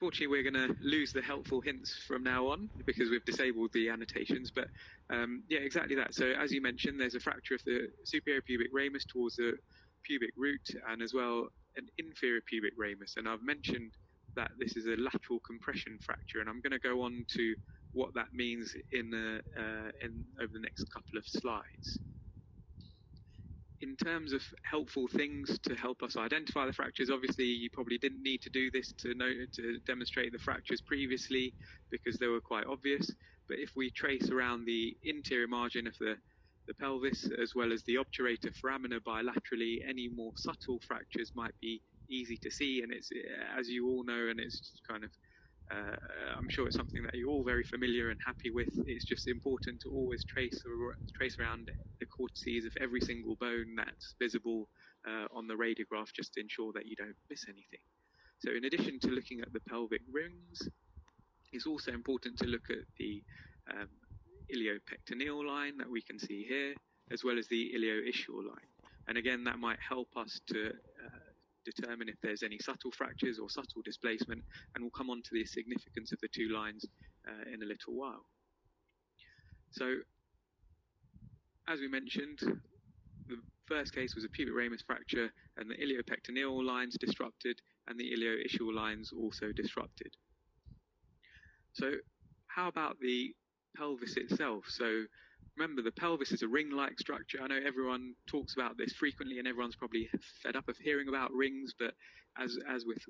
Fortunately, we're going to lose the helpful hints from now on because we've disabled the annotations. But yeah, exactly that. So as you mentioned, there's a fracture of the superior pubic ramus towards the pubic root, and as well an inferior pubic ramus. And I've mentioned that this is a lateral compression fracture, and I'm going to go on to what that means in over the next couple of slides. In terms of helpful things to help us identify the fractures, obviously you probably didn't need to do this to demonstrate the fractures previously because they were quite obvious. But if we trace around the interior margin of the pelvis as well as the obturator foramina bilaterally, any more subtle fractures might be easy to see. And it's, as you all know, and it's kind of I'm sure it's something that you're all very familiar and happy with. It's just important to always trace around the cortices of every single bone that's visible on the radiograph, just to ensure that you don't miss anything. So in addition to looking at the pelvic rings, it's also important to look at the iliopectineal line that we can see here, as well as the ilioischial line. And again, that might help us to determine if there's any subtle fractures or subtle displacement, and we'll come on to the significance of the two lines in a little while. So, as we mentioned, the first case was a pubic ramus fracture, and the iliopectineal lines disrupted, and the ilioischial lines also disrupted. So, how about the pelvis itself? So, remember, the pelvis is a ring-like structure. I know everyone talks about this frequently, and everyone's probably fed up of hearing about rings, but as with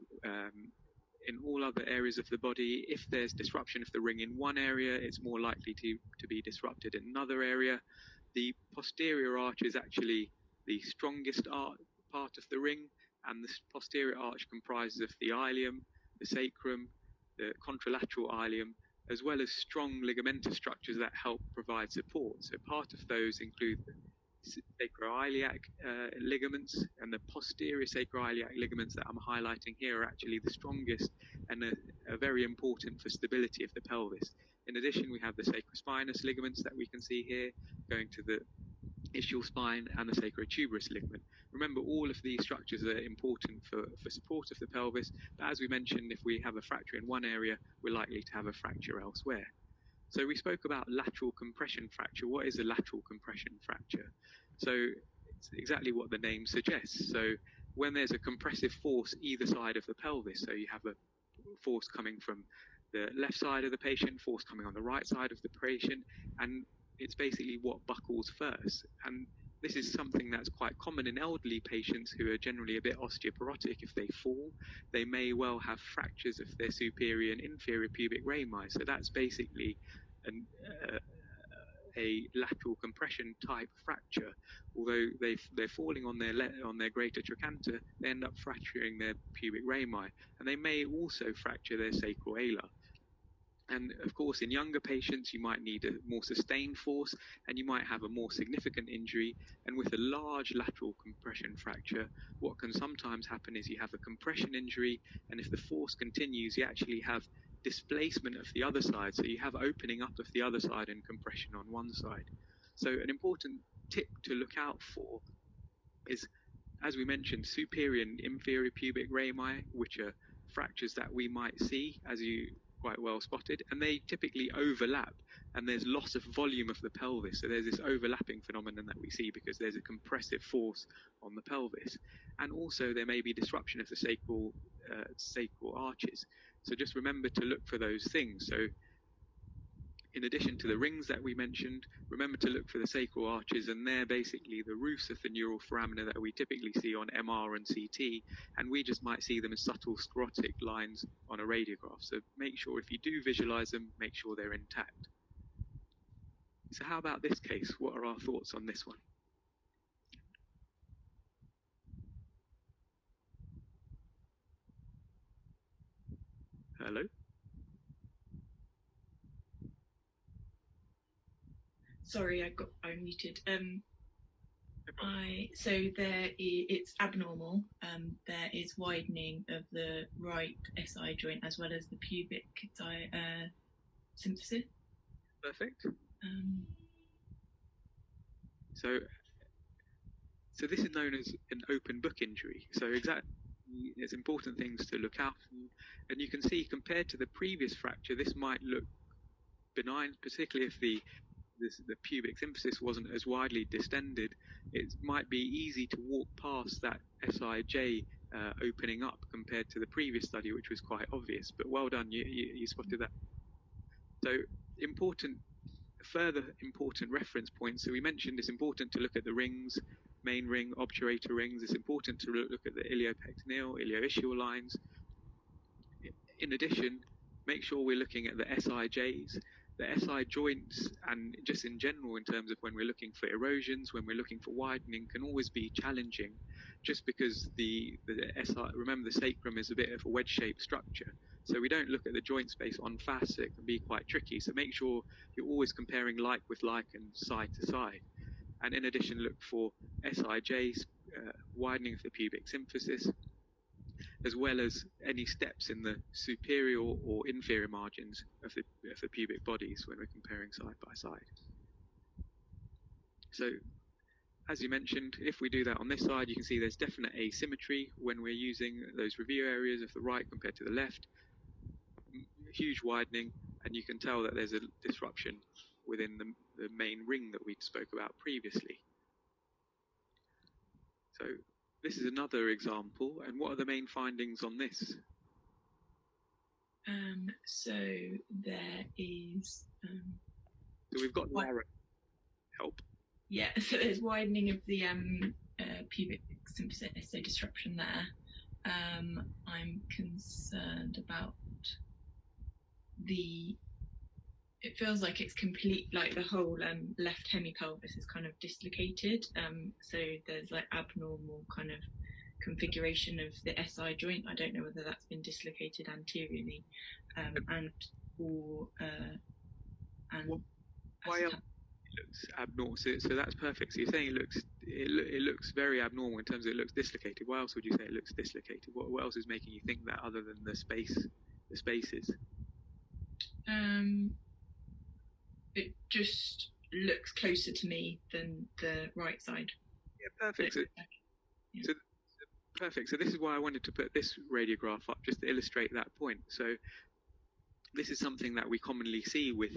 in all other areas of the body, if there's disruption of the ring in one area, it's more likely to be disrupted in another area. The posterior arch is actually the strongest part of the ring, and the posterior arch comprises of the ilium, the sacrum, the contralateral ilium, as well as strong ligamentous structures that help provide support. So part of those include the sacroiliac ligaments, and the posterior sacroiliac ligaments that I'm highlighting here are actually the strongest and are very important for stability of the pelvis. In addition, we have the sacrospinous ligaments that we can see here, going to the ischial spine and the sacrotuberous ligament. Remember, all of these structures are important for support of the pelvis, but as we mentioned, if we have a fracture in one area, we're likely to have a fracture elsewhere. So we spoke about lateral compression fracture. What is a lateral compression fracture? So it's exactly what the name suggests. So when there's a compressive force either side of the pelvis, so you have a force coming from the left side of the patient, force coming on the right side of the patient, and it's basically what buckles first. And this is something that's quite common in elderly patients who are generally a bit osteoporotic. If they fall, they may well have fractures of their superior and inferior pubic rami. So that's basically a lateral compression type fracture. Although they're falling on their greater trochanter, they end up fracturing their pubic rami, and they may also fracture their sacral ala. And of course, in younger patients, you might need a more sustained force, and you might have a more significant injury. And with a large lateral compression fracture, what can sometimes happen is you have a compression injury, and if the force continues, you actually have displacement of the other side. So you have opening up of the other side and compression on one side. So an important tip to look out for is, as we mentioned, superior and inferior pubic rami, which are fractures that we might see, as you quite well spotted, and they typically overlap, and there's loss of volume of the pelvis. So there's this overlapping phenomenon that we see because there's a compressive force on the pelvis. And also there may be disruption of the sacral arches. So just remember to look for those things. So in addition to the rings that we mentioned, remember to look for the sacral arches, and they're basically the roofs of the neural foramina that we typically see on MR and CT, and we just might see them as subtle sclerotic lines on a radiograph. So make sure, if you do visualize them, make sure they're intact. So how about this case? What are our thoughts on this one? Hello? Sorry, I got unmuted. It's abnormal. There is widening of the right SI joint as well as the pubic symphysis. Perfect. So this is known as an open book injury. So There's important things to look out for. And you can see, compared to the previous fracture, this might look benign, particularly if the pubic symphysis wasn't as widely distended. It might be easy to walk past that SIJ opening up compared to the previous study, which was quite obvious. But well done, you spotted that. So further important reference points. So we mentioned it's important to look at the rings, main ring, obturator rings. It's important to look at the iliopectineal, ilioischial lines. In addition, make sure we're looking at the SIJs. The SI joints, and just in general in terms of when we're looking for erosions, when we're looking for widening, can always be challenging, just because the SI, remember the sacrum is a bit of a wedge-shaped structure. So we don't look at the joint space en face, so it can be quite tricky. So make sure you're always comparing like with like and side to side. And in addition, look for SIJs, widening of the pubic symphysis, as well as any steps in the superior or inferior margins of the pubic bodies when we're comparing side by side. So, as you mentioned, if we do that on this side, you can see there's definite asymmetry when we're using those review areas of the right compared to the left. Huge widening, and you can tell that there's a disruption within the main ring that we spoke about previously. So this is another example, and what are the main findings on this? So there is... so we've got the arrow help. Yeah, so there's widening of the pubic symphysis, so disruption there. I'm concerned about it feels like it's complete, like the whole left hemipelvis is kind of dislocated. So there's like abnormal kind of configuration of the SI joint. I don't know whether that's been dislocated anteriorly, why else it looks abnormal? So that's perfect. So you're saying it looks very abnormal in terms of it looks dislocated. Why else would you say it looks dislocated? What else is making you think that other than the spaces? It just looks closer to me than the right side. Yeah, perfect. So perfect. So this is why I wanted to put this radiograph up, just to illustrate that point. So this is something that we commonly see with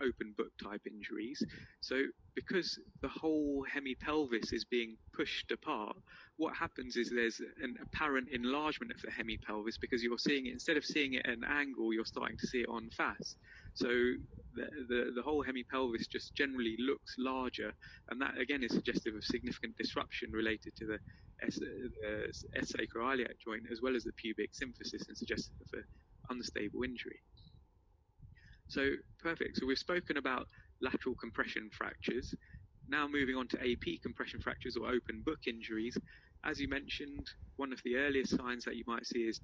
open book type injuries. So because the whole hemipelvis is being pushed apart, what happens is there's an apparent enlargement of the hemipelvis, because you're seeing it, instead of seeing it at an angle, you're starting to see it en face. So the whole hemipelvis just generally looks larger, and that again is suggestive of significant disruption related to the sacroiliac joint as well as the pubic symphysis, and suggestive of an unstable injury. So perfect. So we've spoken about lateral compression fractures. Now moving on to AP compression fractures or open book injuries. As you mentioned, one of the earliest signs that you might see is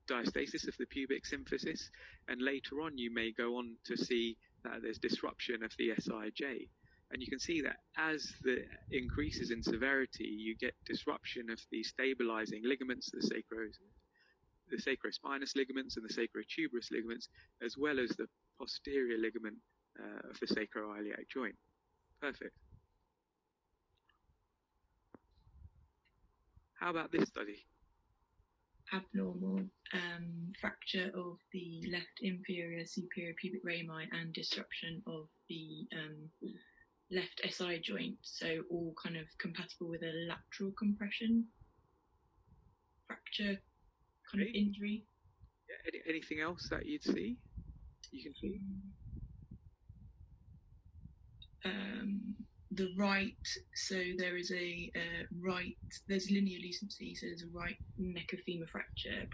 diastasis of the pubic symphysis, and later on you may go on to see that there's disruption of the SIJ. And you can see that as the increases in severity, you get disruption of the stabilizing ligaments, the sacrospinous ligaments and the sacrotuberous ligaments, as well as the posterior ligament of the sacroiliac joint. Perfect. How about this study? Abnormal fracture of the left inferior superior pubic rami and disruption of the left SI joint, so all kind of compatible with a lateral compression fracture kind of injury. Yeah, anything else that you can see? The right, so there is a there's linear lucency, so there's a right neck of femur fracture,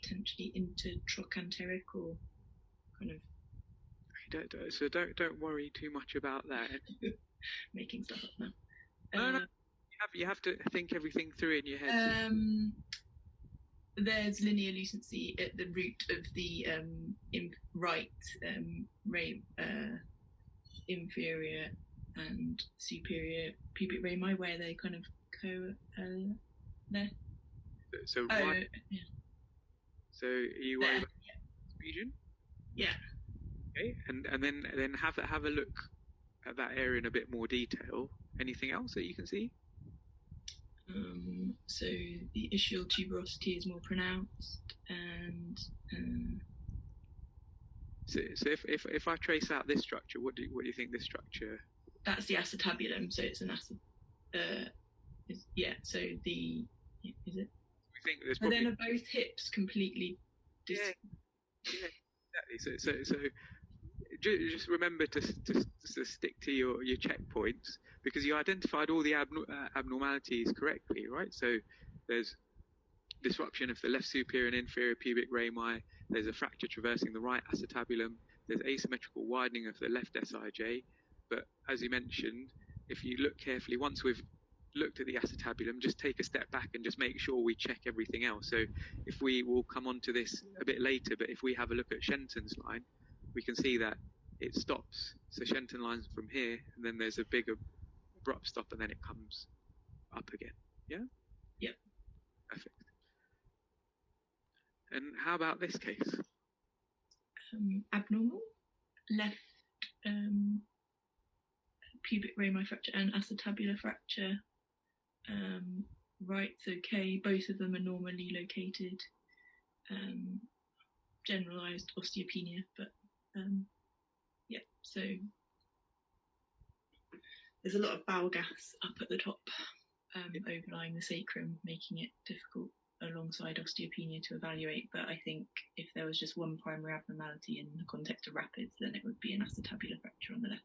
potentially intertrochanteric or kind of. Don't worry too much about that. Making stuff up now. No, you have to think everything through in your head. There's linear lucency at the root of the right inferior and superior pubic rami, where they kind of there. So right. Yeah. So are you worried about this region? Yeah. Okay, and then have a look at that area in a bit more detail. Anything else that you can see? So the ischial tuberosity is more pronounced, and so if I trace out this structure, what do you think this structure? That's the acetabulum. So it's an So the is it? We think there's But probably. then are both hips completely? Yeah, exactly. So just remember to stick to your checkpoints, because you identified all the abnormalities correctly, right? So there's disruption of the left superior and inferior pubic rami, there's a fracture traversing the right acetabulum, there's asymmetrical widening of the left SIJ. But as you mentioned, if you look carefully, once we've looked at the acetabulum, just take a step back and just make sure we check everything else. So if we will come on to this a bit later, but if we have a look at Shenton's line, we can see that it stops. So Shenton line's from here, and then there's a big abrupt stop, and then it comes up again. Yeah? Yep. Perfect. And how about this case? Abnormal. Left pubic rami fracture and acetabular fracture. Right's okay. Both of them are normally located. Generalized osteopenia, but yeah. So there's a lot of bowel gas up at the top, overlying the sacrum, making it difficult alongside osteopenia to evaluate. But I think if there was just one primary abnormality in the context of rapids, then it would be an acetabular fracture on the left.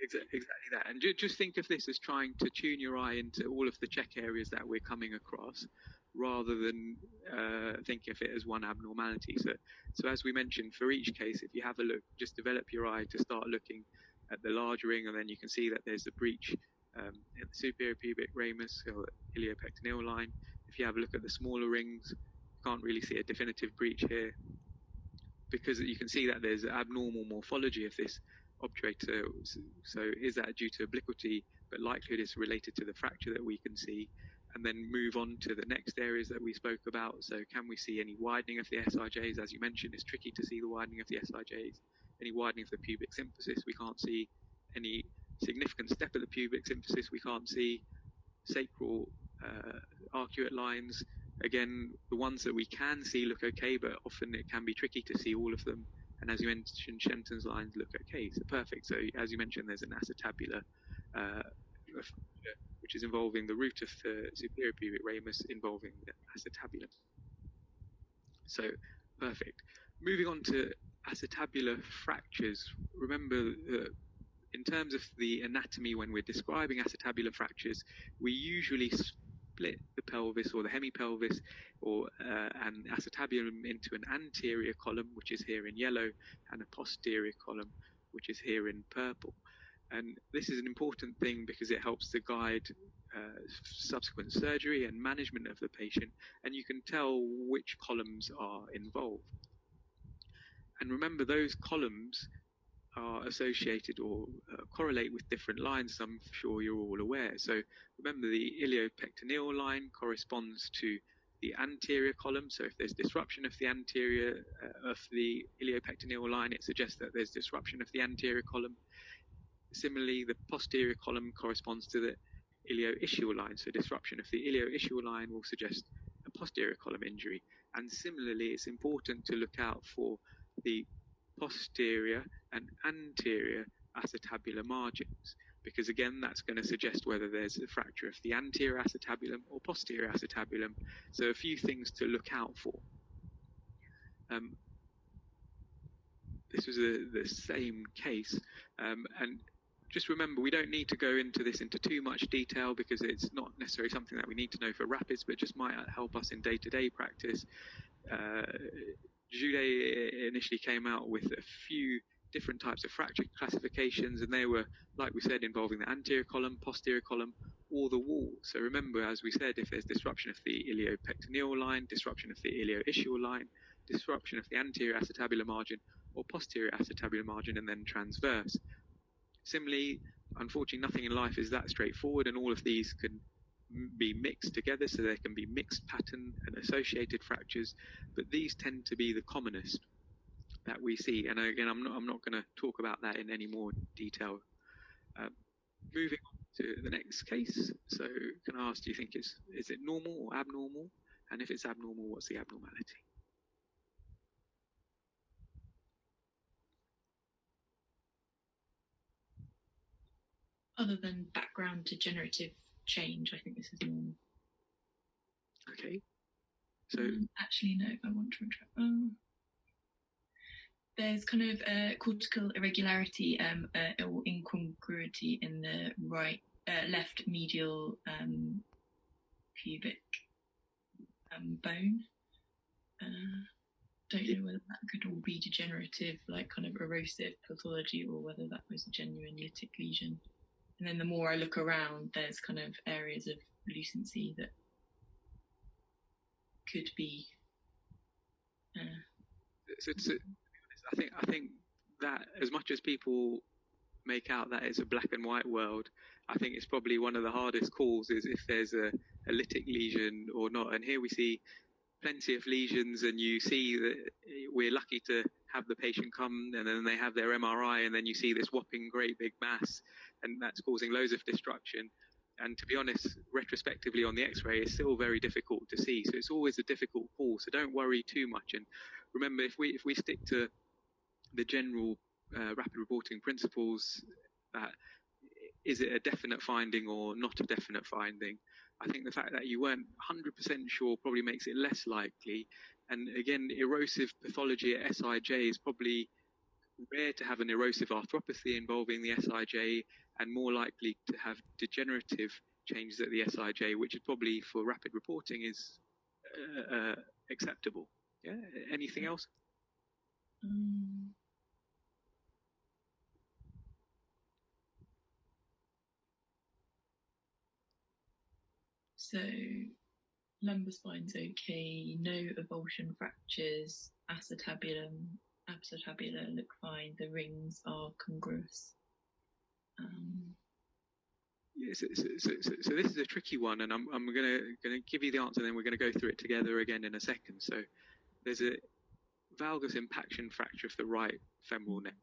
Exactly that. And just think of this as trying to tune your eye into all of the check areas that we're coming across, rather than think of it as one abnormality. So as we mentioned, for each case, if you have a look, just develop your eye to start looking at the large ring, and then you can see that there's a breach in the superior pubic ramus or iliopectineal line. If you have a look at the smaller rings, you can't really see a definitive breach here, because you can see that there's abnormal morphology of this obturator. So is that due to obliquity, but likelihood is related to the fracture that we can see, and then move on to the next areas that we spoke about. So can we see any widening of the SIJs? As you mentioned, it's tricky to see the widening of the SIJs. Any widening of the pubic symphysis, we can't see. Any significant step of the pubic symphysis, we can't see. Sacral arcuate lines, again, the ones that we can see look okay, but often it can be tricky to see all of them. And as you mentioned, Shenton's lines look okay, so perfect. So as you mentioned, there's an acetabular which is involving the root of the superior pubic ramus, involving the acetabulum. So perfect. Moving on to acetabular fractures. Remember that in terms of the anatomy, when we're describing acetabular fractures, we usually split the pelvis or the hemipelvis or an acetabulum into an anterior column, which is here in yellow, and a posterior column, which is here in purple. And this is an important thing because it helps to guide subsequent surgery and management of the patient, and you can tell which columns are involved. And remember, those columns are associated or correlate with different lines, I'm sure you're all aware. So remember, the iliopectineal line corresponds to the anterior column. So if there's disruption of the anterior of the iliopectineal line, it suggests that there's disruption of the anterior column. Similarly, the posterior column corresponds to the ilioischial line. So disruption of the ilioischial line will suggest a posterior column injury. And similarly, it's important to look out for the posterior and anterior acetabular margins, because again, that's going to suggest whether there's a fracture of the anterior acetabulum or posterior acetabulum. So a few things to look out for. This was the same case, and just remember, we don't need to go into this into too much detail because it's not necessarily something that we need to know for rapids, but just might help us in day-to-day practice. Jude initially came out with a few different types of fracture classifications, and they were, like we said, involving the anterior column, posterior column, or the wall. So remember, as we said, if there's disruption of the iliopectineal line, disruption of the ilioischial line, disruption of the anterior acetabular margin or posterior acetabular margin, and then transverse. Similarly, unfortunately, nothing in life is that straightforward, and all of these can be mixed together, so there can be mixed pattern and associated fractures, but these tend to be the commonest that we see. And again, I'm not going to talk about that in any more detail. Moving on to the next case. So can I ask, do you think is it normal or abnormal? And if it's abnormal, what's the abnormality? Other than background degenerative change, I think this is normal. Okay. So actually, no, I want to retract. There's kind of cortical irregularity or incongruity in the left medial pubic bone. Don't know whether that could all be degenerative, like kind of erosive pathology, or whether that was a genuine lytic lesion. And then the more I look around, there's kind of areas of lucency that could be. I think that as much as people make out that it's a black and white world, I think it's probably one of the hardest calls is if there's a lytic lesion or not. And here we see plenty of lesions, and you see that we're lucky to have the patient come and then they have their MRI, and then you see this whopping great big mass, and that's causing loads of destruction. And to be honest, retrospectively on the x-ray, it's still very difficult to see. So it's always a difficult call. So don't worry too much. And remember, if we stick to the general rapid reporting principles, that is it a definite finding or not a definite finding? I think the fact that you weren't 100% sure probably makes it less likely. And again, erosive pathology at SIJ is probably rare to have an erosive arthropathy involving the SIJ, and more likely to have degenerative changes at the SIJ, which is probably for rapid reporting is acceptable. Yeah. Anything else? So lumbar spine's okay, no avulsion fractures, acetabular look fine, the rings are congruous. So this is a tricky one, and I'm gonna give you the answer, and then we're gonna go through it together again in a second. So there's a valgus impaction fracture of the right femoral neck.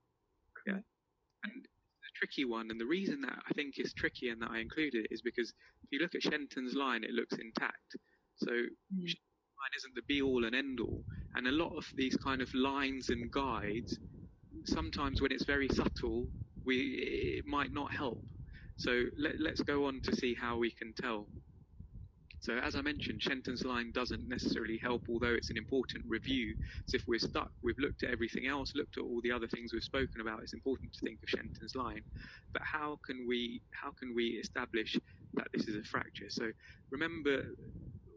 Yeah, and a tricky one, and the reason that I think is tricky and that I included it is because if you look at Shenton's line, it looks intact. So Shenton's line isn't the be all and end all, and a lot of these kind of lines and guides, sometimes when it's very subtle, it might not help. So let's go on to see how we can tell. So as I mentioned, Shenton's line doesn't necessarily help, although it's an important review. So if we're stuck, we've looked at everything else, looked at all the other things we've spoken about, it's important to think of Shenton's line. But how can we establish that this is a fracture? So remember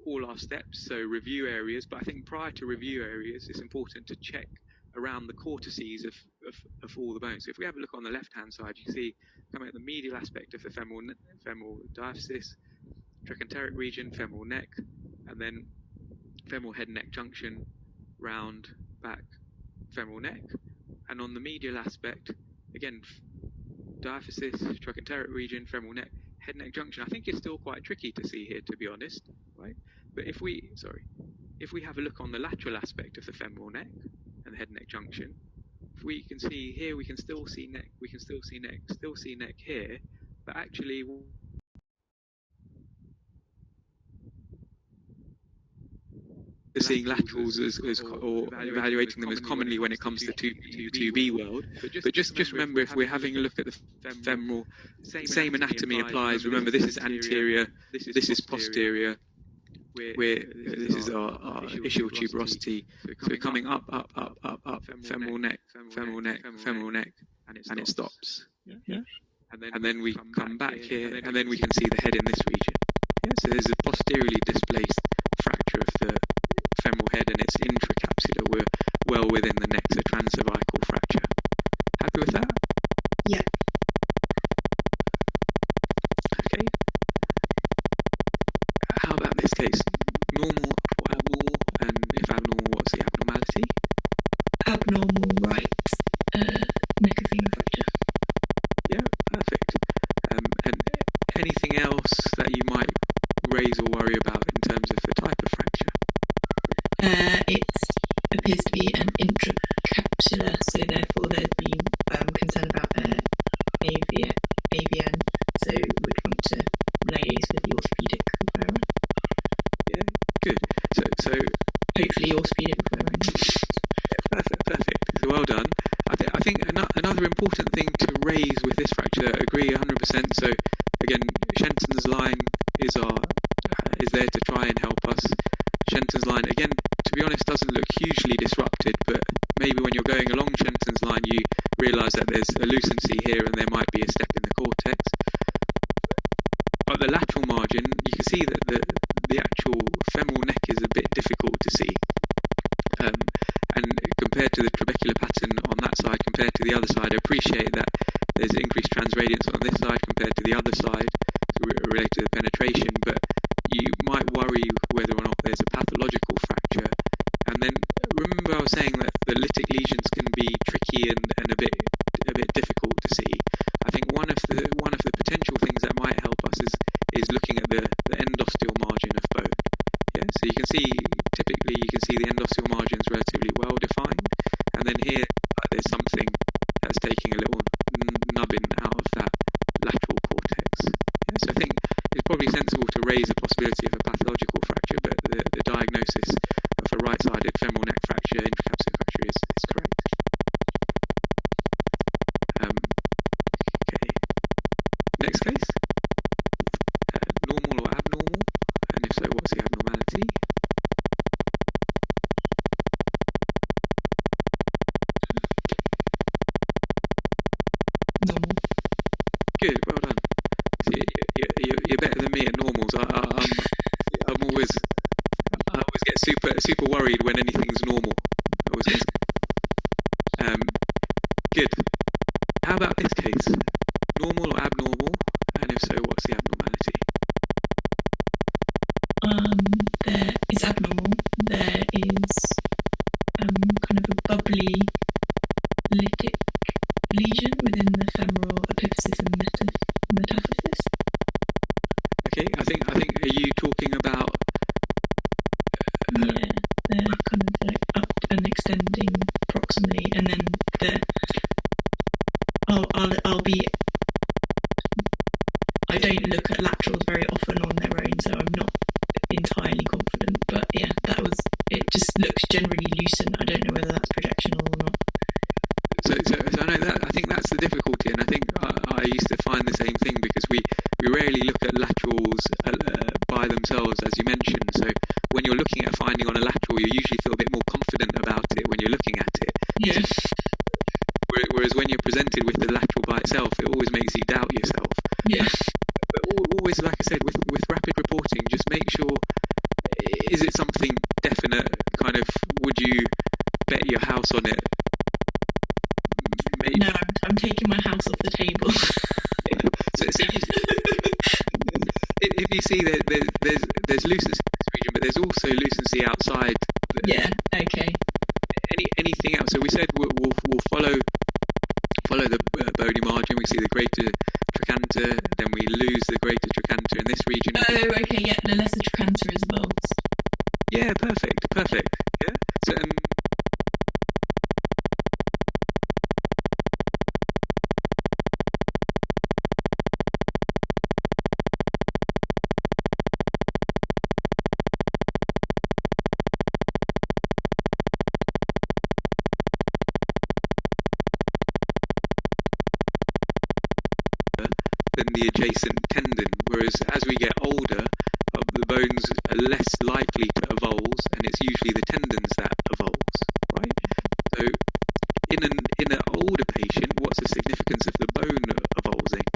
all our steps, so review areas, but I think prior to review areas, it's important to check around the cortices of all the bones. So if we have a look on the left-hand side, you see coming at the medial aspect of the femoral diaphysis, trochanteric region, femoral neck, and then femoral head and neck junction, round, back, femoral neck. And on the medial aspect, again, diaphysis, trochanteric region, femoral neck, head and neck junction. I think it's still quite tricky to see here, to be honest, right? But if we have a look on the lateral aspect of the femoral neck and the head and neck junction, if we can see here, we can still see neck, we can still see neck, still see neck here, but actually seeing laterals or evaluating them as commonly when it comes to 2B world. But just remember, if we're having a look at the femoral, same anatomy applies. Remember, this is anterior, this is posterior. This is our ischial tuberosity. So we're coming up, femoral neck, and it stops. Yeah. And then we come back here, and then we can see the head in this region. Yeah. So there's a posteriorly displaced fracture of the femoral head, and it's intracapsular. We're well within the neck, so transcervical fracture. Happy with that? Yeah. Okay. How about this case? Normal or abnormal? And if abnormal, what's the abnormality? Abnormal right neck-femur fracture. Yeah, perfect. And anything else that you might raise or worry about in terms of the type of fracture? It appears to be an intracapsular, so therefore there'd be concern about AVN, so would important thing to raise with this fracture, agree 100%. So again, Shenton's line is there to try and help us. Shenton's line, again, to be honest, doesn't look hugely disrupted, but maybe when you're going along Shenton's line, you realise that there's a lucency here and there might be a step in the cortex. But the lateral margin, you can see that the actual femoral neck is a bit difficult to see. And compared to the trabecular pattern on that side, compared to the other side, I appreciate that there's increased transradiance on this side compared to the other side related to the penetration, but you might worry whether or not there's a pathological fracture. And then remember I was saying that the lytic lesions can be tricky and a bit difficult to see. I think one of the potential things that might help us is looking at the endosteal margin of bone. Yeah, so you can see typically the endosteal margin is relatively well defined, and then here there's something that's taking a little nubbin out of that lateral cortex. Yeah, so I think it's probably sensible to raise the possibility of a pathological fracture, but the diagnosis of a right-sided femoral neck fracture, intracapsular fracture, is correct. Okay. Next case. Normal or abnormal, and if so, what's the abnormality? Normal. Good, well done. So you're better than me at normals. I always get super worried when anything's normal. Good. How about this case? Normal or abnormal? And if so, what's the abnormality? It's abnormal. There is kind of a bubbly lytic lesion within the femoral epiphysis and metaphysis. Okay, I think are you talking about? Yeah, they're kind of like up and extending proximally, and then I don't look at laterals very often on their own, so I'm not entirely confident. But yeah, it just looks generally lucent. I don't know whether that's projectional or not. So I know that. I think that's the difficulty, and I think I used to find the same thing because we rarely look at laterals by themselves, as you mentioned. So when you're looking at finding on a lateral, you usually feel a bit more confident about it when you're looking at it. Yeah. Whereas when you're presented with the lateral by itself, it always makes you doubt yourself. Yeah. But always, like I said, with rapid reporting, just make sure, is it something definite? Kind of, would you bet your house on it? No, I'm taking my house off the table. So if you see that there's lucency in this region, but there's also lucency outside. Yeah. Okay. Anything else? So we said we'll follow the bony margin. We see the greater trochanter, then we lose the greater trochanter in this region. Oh, okay. Yeah, the lesser trochanter is avulsed. Yeah, perfect. Yeah. So than the adjacent tendon, whereas as we get older, the bones are less likely to avulse, and it's usually the tendons that avulse, right? So in an older patient, what's the significance of the bone avulsing?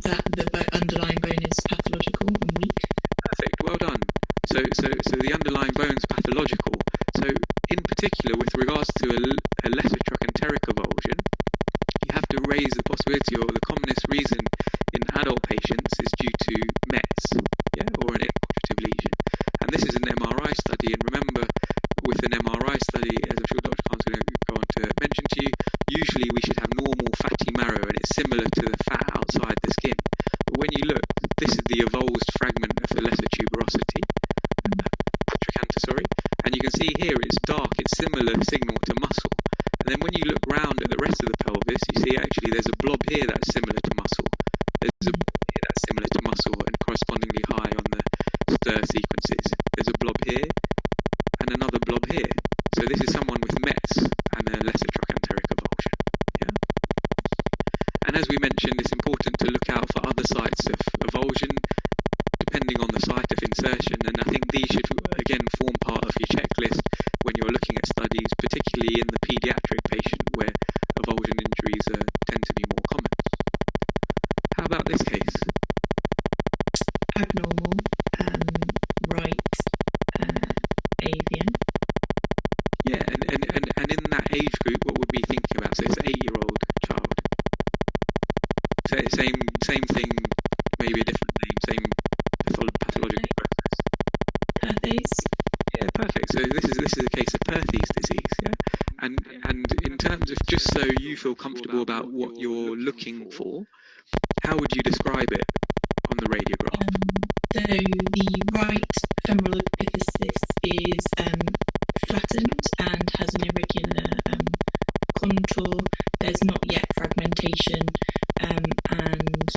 That the underlying bone is pathological and weak. Perfect, well done. So the underlying bone's pathological. So in particular, with regards to a lesser trochanteric avulsion, you have to raise the possibility, or the commonest reason in adult patients is due to METs, or an inoperative lesion. And this is an MRI study, and remember, with an MRI study, as I'm sure Dr. Khan's going to go on to mention to you, usually we should have normal fatty marrow, and it's similar to the fat outside the skin. But when you look, this is the avulsed fragment of the lesser tuberosity, trochanter, and you can see here it's dark, it's similar signal to muscle. And then when you look round at the rest of the pelvis, you see actually there's a blob here that's similar to muscle. There's a blob here that's similar to muscle and correspondingly high on the stir sequences. There's a blob here and another blob here. So this is someone with METs and a lesser trochanter. again form part of your checklist when you're looking at studies, particularly in the paediatric patient where avulsion injuries tend to be more common. How about this case? Abnormal, right avian. Yeah, and in that age group, what would we think about? So it's an 8-year-old child. So same thing, maybe a different name, same pathological process. Perthes. Yeah, perfect. So this is a case of Perthes disease, yeah. And in terms of, just so you feel comfortable about what you're looking for, how would you describe it on the radiograph? So the right femoral epiphysis is flattened and has an irregular contour. There's not yet fragmentation, and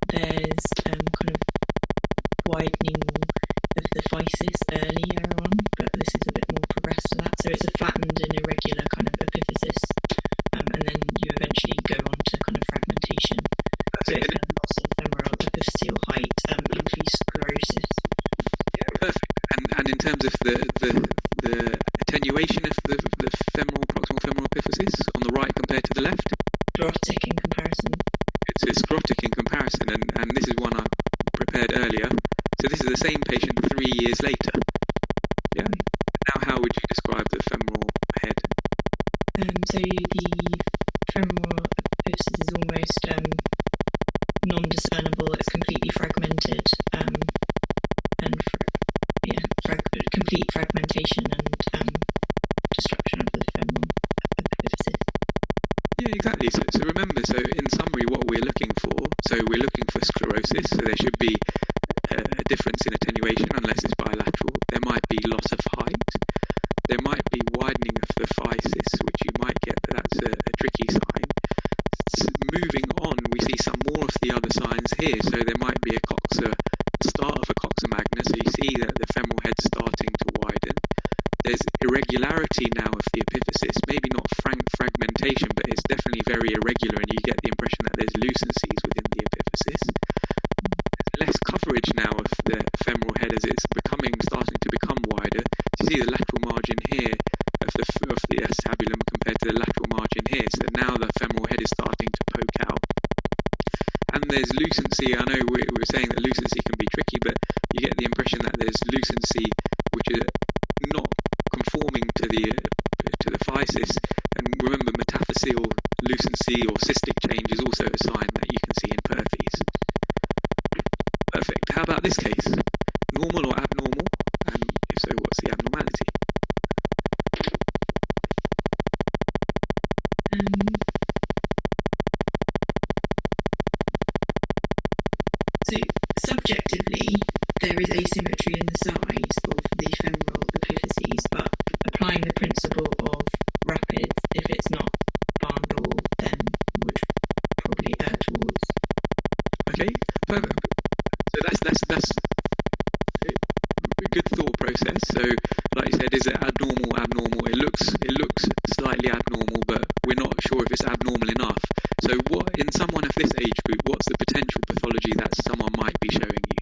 there's kind of widening of the physis earlier on, but this is a bit more progressed to that. So it's a flattened and irregular kind of epiphysis, and then you eventually go on to kind of fragmentation. So it's kind of loss of femoral epiphyseal height, increased sclerosis. Yeah, perfect. And in terms of the attenuation of the proximal femoral epiphysis on the right compared to the left? Sclerotic in comparison. It's sclerotic in comparison, and this is one I prepared earlier. So this is the same patient 3 years later. Yeah. Now, how would you describe the femoral head? So the femoral epiphysis is almost non-discernible. It's completely fragmented, complete fragmentation and destruction of the femoral epiphysis. Yeah, exactly. So remember, so in summary, what we're looking for, so we're looking for sclerosis, so there should be a difference in attenuation unless it's bilateral. There might be loss of height. There might be widening of the physis, which you might get, but that's a tricky sign. Moving on, we see some more of the other signs here. So there might be start of a coxomagna, so you see that the femoral head's starting to widen. There's irregularity now of the epiphysis, maybe not fragmentation, but it's definitely very irregular, and you get the impression that there's lucencies within the epiphysis. There's less coverage now of the femoral head as it's starting to become wider. So you see the lateral margin here of the acetabulum compared to the lateral margin here. So now the femoral head is starting to poke out. And there's lucency. I know we're saying that lucency can be tricky, but you get the impression that there's lucency which is not conforming to the physis. And remember, metaphyseal lucency or cystic change is also a sign that you can see in Perthes. Perfect. How about this case? Normal or abnormal? And if so, what's the abnormality? So subjectively, there is asymmetry in the size of the femoral epiphyses, but applying the principle of rapids, if it's not barn-door, then would probably err towards. Okay, perfect. So that's a good thought process. So, like you said, is it abnormal? It looks slightly abnormal, but we're not sure if it's abnormal enough. So, what in someone of this age group, what's the potential pathology that someone might be showing you?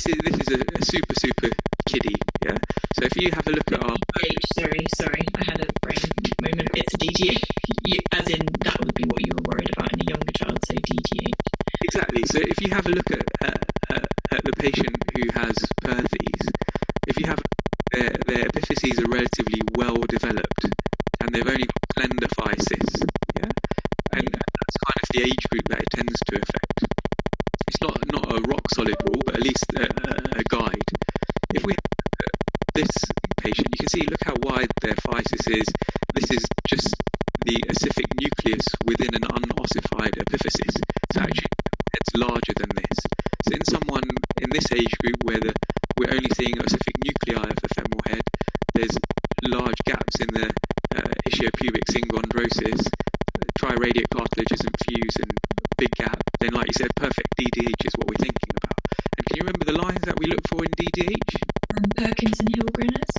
So this is a super kiddie, yeah. So if you have a look at our sorry, I had a brain moment. It's a DGH, as in that would be what you were worried about in a younger child. So DGH. Exactly. So if you have a look at the patient who has Perthes, if you have their epiphyses are relatively well developed and they've only got slender physis, yeah, and that's kind of the age group that it tends to affect. It's not a rock solid rule, but at least a guide. If we have this patient, you can see, look how wide their physis is. This is just the ossific nucleus within an unossified epiphysis. So actually, it's larger than this. So in someone in this age group where we're only seeing ossific nuclei of the femoral head, there's large gaps in the ischiopubic synchondrosis, triradiate cartilage isn't fused, and big gap, then like you said, perfect DDH is what we're thinking about. And can you remember the lines that we look for in DDH? Perkins-Hillgreners.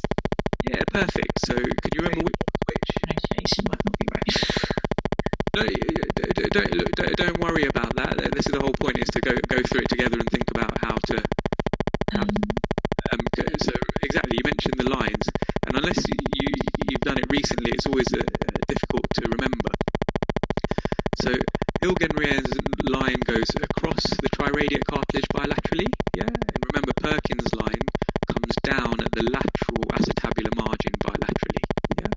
Yeah, perfect. So can you remember which? Pronunciation might not be right. No, don't worry about that. This is the whole point. want is to go through it together and think about how to. So exactly, you mentioned the lines, and unless you've done it recently, it's always difficult to remember. So Hilgenrien's line goes across the triradiate cartilage bilaterally, yeah, and remember Perkin's line comes down at the lateral acetabular margin bilaterally, yeah,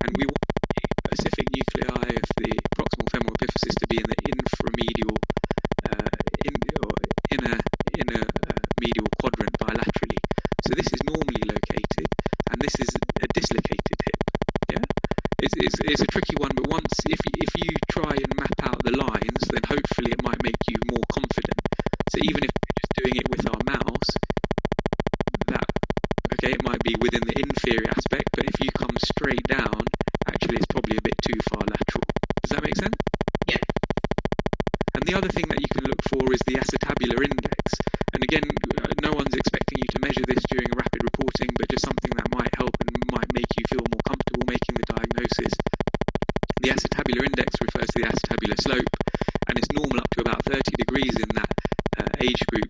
and we want the specific nuclei of the proximal femoral epiphysis to be in the inframedial, inner medial quadrant bilaterally. So this is normally located, and this is a dislocated hip. Yeah, it's a tricky one, but once if you try and map out the lines, then hopefully it might make you more confident. So even if we're just doing it with our mouse, it might be within the inferior aspect, but if you come straight down, actually it's probably a bit too far lateral. Does that make sense? Yeah. And the other thing that you can look for is the acetabular index. And again, no one's expecting you to measure this during a rapid reporting, but just something that might help and might make you feel more comfortable making the diagnosis. The acetabular index refers to the acetabular slope, and it's normal up to about 30 degrees in that age group.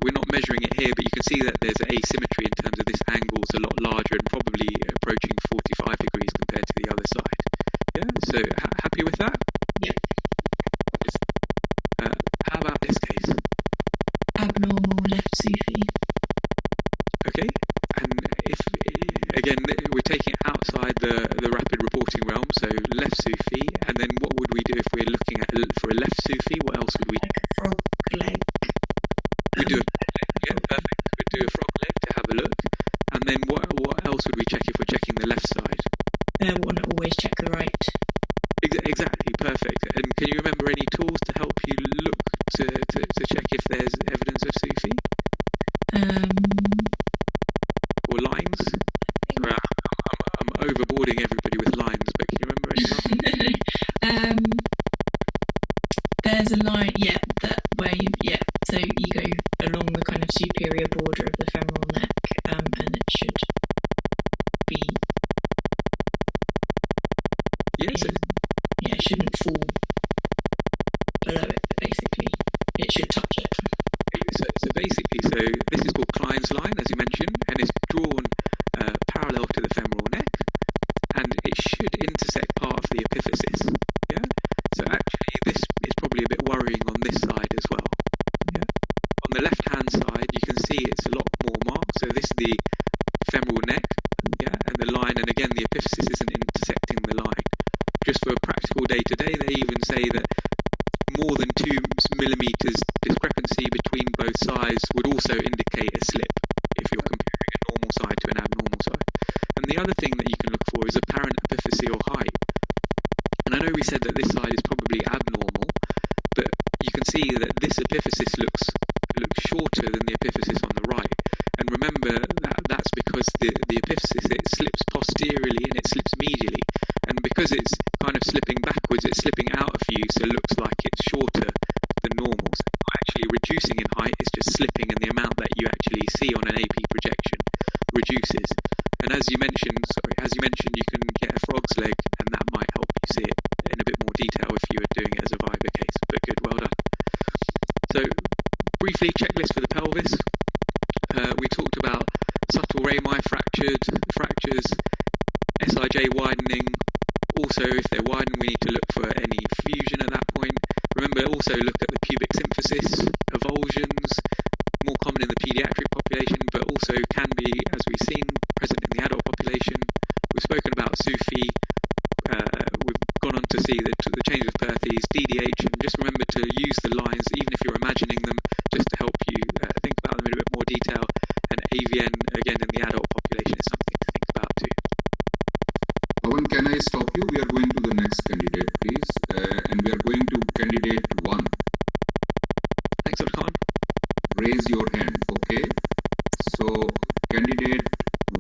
We're not measuring it here, but you can see that there's an asymmetry in terms of this angle is a lot larger and probably approaching 45 degrees compared to the other side. Yeah, so happy with that? Yep. How about this case? Abnormal left SUFI. Okay, and if, again, we're taking it outside the rapid reporting realm, so left SUFI, and then what would we do if we're looking at for a left SUFI? What else would we do? Frog leg. We do perfect. We'd do a frog leg to have a look, and then what else would we check if we're checking the left side? Want to always check the right. Exactly, perfect. And can you remember any tools to help you look to check if there's evidence of SUFI? Or lines? Sorry, I'm overboarding everybody with lines, but can you remember any lines? There's a line, so you go along the kind of superior border of the femoral neck, and it should be, it shouldn't fall below it, basically. It should touch it. So this is called Klein's line, as you mentioned, and it's drawn parallel to the femoral neck, and it should intersect part of the epiphysis. Yeah. So actually, this is probably a bit worrying on this side as well. Yeah. On the left-hand side, you can see it's a lot more marked. So this is the femoral neck, yeah, and the line, and again, the epiphysis isn't intersecting the line. Just for a practical day-to-day, they even say that more than 2 millimeters discrepancy between both sides would also indicate a slip if you're comparing a normal side to an abnormal side. And the other thing that you can look for is apparent epiphyseal height. And I know we said that this side is probably abnormal, but you can see that this epiphysis looks shorter than the epiphysis on the right. And remember that's because the epiphysis, it slips posteriorly and it slips medially. And because it's kind of slipping backwards, it's slipping out of view, so it looks like it's shorter than normal. So it's not actually reducing in height, it's just slipping, and the amount that you actually see on an AP projection reduces. And as you mentioned, you can get a frog's leg, and that might help you see it in a bit more detail if you were doing it as a Viva case. But good, well done. So briefly, checklist for the pelvis. We talked about subtle rami fractures, SIJ widening. Also, if they're widened, we need to look for any fusion at that point. Remember, also look at the pubic symphysis, avulsions, more common in the pediatric population, but also can be, as we've seen, present in the adult population. We've spoken about SUFI. We've gone on to see the change of Perthes, DDH, and just remember to use the lines, even if you're imagining them, just to help you think about them in a bit more detail. And AVN, again, in the adult population is something to think about too. Pawan, can I stop you? We are going to the next candidate, please. And we are going to candidate 1. Thanks, Dr. Khan. Raise your hand, okay? So, candidate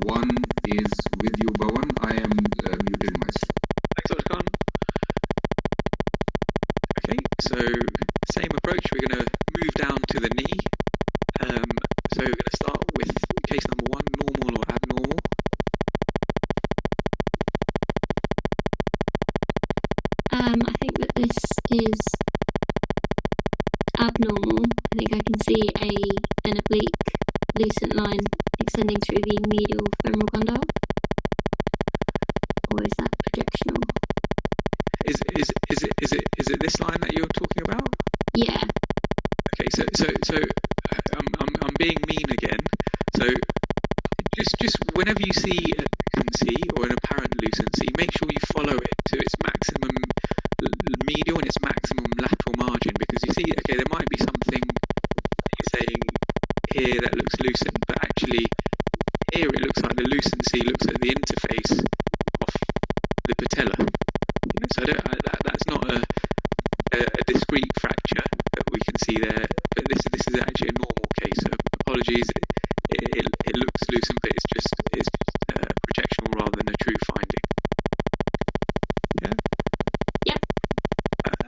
1 is with you, Pawan. I am muted myself. Thanks, Dr. Khan. Okay, so same approach. We're going to move down to the knee. So we're going to start with case number 1, normal or abnormal. I think that this is abnormal. abnormal. I think I can see an oblique lucent line extending through the medial femoral condyle. Or is that projectional? Is it this line that you're talking about? Yeah. Okay, so I'm being mean again. So just whenever you see a lucency or an apparent lucency, make sure you follow it to its maximum medial and its maximum lateral margin, because you see, okay, there might be something that you're saying here that looks lucent, but actually here it looks like the lucency looks at the interface of the patella. You know, so that's not a discrete fracture that we can see there, but this is actually a normal case. So apologies, it looks lucent, but it's just projectional rather than a true finding. Yeah. Yep.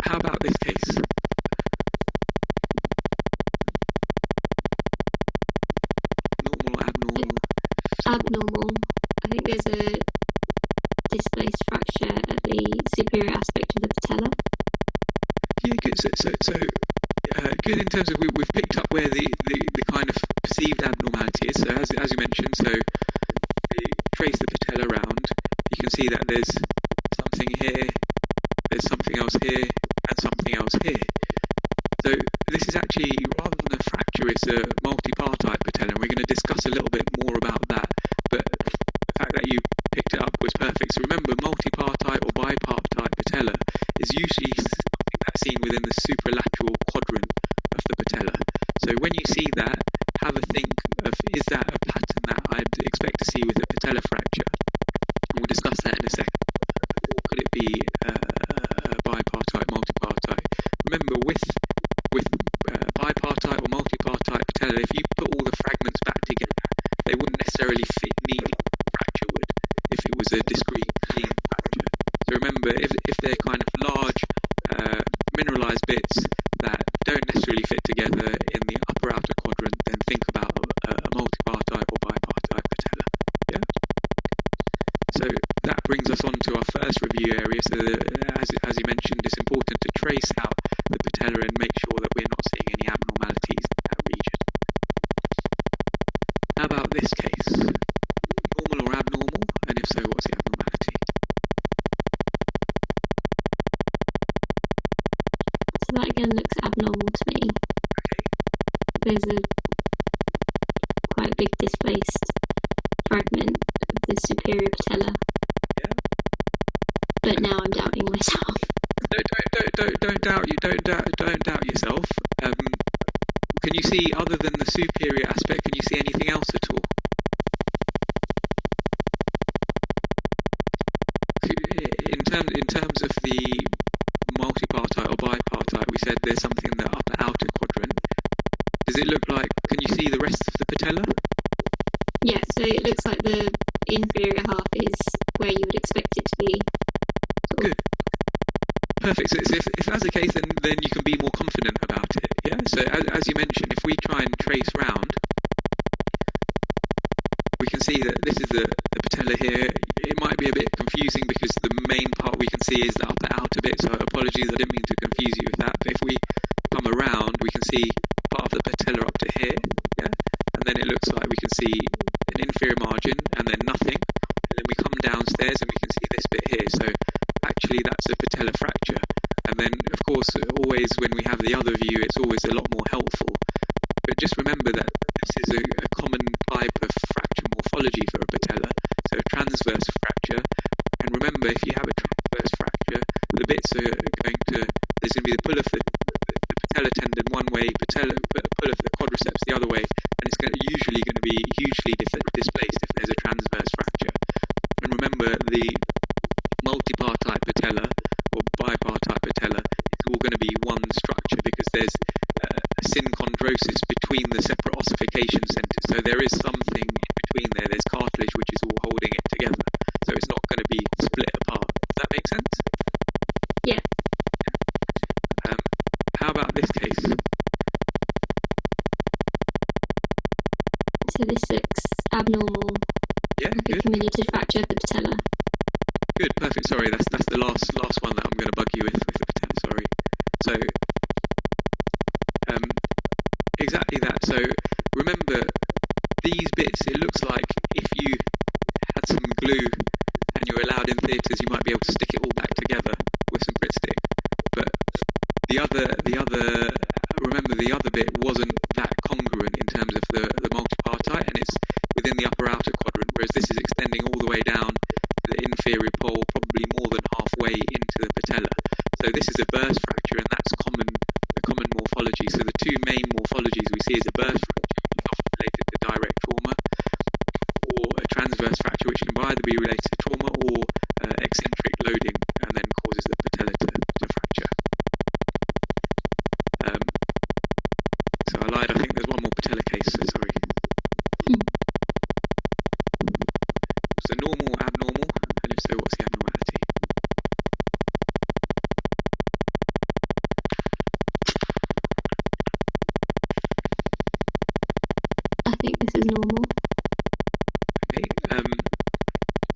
How about this case? Normal or abnormal? Abnormal. I think there's a displaced fracture at the superior aspect of the patella. Yeah, good. So good in terms of we've picked up where the kind of perceived abnormality is. So as you mentioned, so you trace the patella around, you can see that there's something here, there's something else here, and something else here. So this is actually, rather than a fracture, it's a multipartite patella, and we're going to discuss a little bit more about that. But the fact that you picked it up was perfect. So remember, multipartite or bipartite patella is usually something that's seen within the superlateral quadrant of the patella. So when you see that, have a think of, is that a pattern that I'd expect to see with a patella fracture? And we'll discuss that in a second. Or could it be bipartite, multipartite? Remember, with bipartite or multipartite patella, if you put all the fragments back together, they wouldn't necessarily fit neatly. Fracture would, if it was a discrete clean fracture. So remember, if they're kind of large mineralized bits that don't necessarily fit together in the upper outer quadrant, then think about a multipartite or bipartite patella. Yeah. So that brings us on to our first review area. So as you mentioned, it's important to trace out the patella and make sure that we're not seeing any abnormalities in that region. How about this case? Normal or abnormal? And if so, what's the abnormality? So that again looks abnormal to me. Okay. There's a quite a big displaced fragment of the superior patella. Yeah. But now I'm doubting myself. Don't doubt yourself. Can you see, other than the superior aspect, can you see anything else at all? In terms of the multipartite or bipartite, we said there's something in the upper outer quadrant. Does it look like, can you see the rest of the patella? Yeah, so it looks like the inferior half is where you would expect it to be. Good. Perfect. So if that's the case, then you can be more confident about it. Yeah. So as you mentioned, if we try and trace round, we can see that this is the patella here. It might be a bit confusing because the main part we can see is the upper outer bit. So apologies, I didn't mean to confuse you with that. But if we come around, we can see part of the patella up to here. Yeah. And then it looks like we can see an inferior margin and then nothing. And then we come downstairs and we can see this bit here. So actually that's a patella fracture. And then of course always when we have the other view, it's always a lot more helpful. But just remember that this is a common type of fracture morphology for a patella, so a transverse fracture. And remember, if you have a transverse fracture, the bits are going to, there's going to be the pull of the patella tendon one way, pull of the quadriceps the other way, and it's usually going to be hugely displaced if there's a transverse fracture. And remember, the multipartite patella or bipartite patella is all going to be one structure because there's a synchondrosis between the separate ossification centers. So there is something in between there. There's cartilage which is all holding it together. So it's not going to be split apart. Does that make sense? Yeah. How about this case? So this looks abnormal. Yeah, like good. A comminuted fracture of the patella. Good, perfect. Sorry, that's the last one that I'm going to bug you with the patella. Sorry. So Exactly that. So remember, these bits, it looks like if you had some glue and you were allowed in theatres, you might be able to stick it all back together with some Pritt stick. But remember, the other bit wasn't that congruent in terms of the multipartite, and it's within the upper outer quadrant, whereas this is extending all the way down to the inferior pole, probably more than halfway into the patella. So this is a burst fracture, and that's a common morphology. So the two main morphologies we see is a burst fracture, which is often related to direct trauma, or a transverse fracture, which can either be related to trauma or eccentric loading, and then causes the patella to fracture. So I lied, I think there's one more patella case, so sorry. So normal, abnormal, and if so, what's the abnormality? I think this is normal. Okay.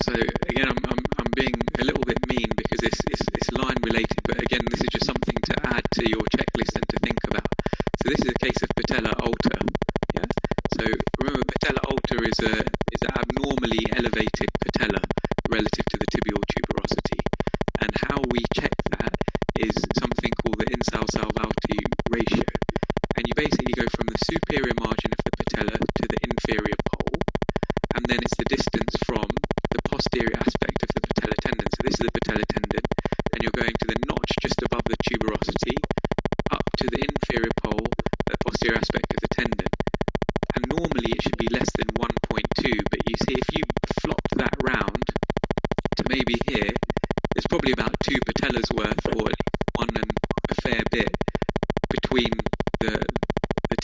So again, I'm being a little bit mean because it's line related, but again, this is just something to add to your checklist and to think about. So this is a case of patella alta. Yeah. So remember, patella alta is an abnormally elevated patella relative to the tibial tuberosity, and how we check that is something called the insal-salvalti ratio. And you basically go from the superior margin of the patella to the inferior pole, and then it's the distance from the posterior aspect of the patella tendon. So this is the patella tendon, and you're going to the notch just above the tuberosity, up to the inferior pole, the posterior aspect of the tendon. And normally it should be less than 1.2, but you see if you flopped that round to maybe here, there's probably about 2 patellas worth, or at least one and a fair bit, between the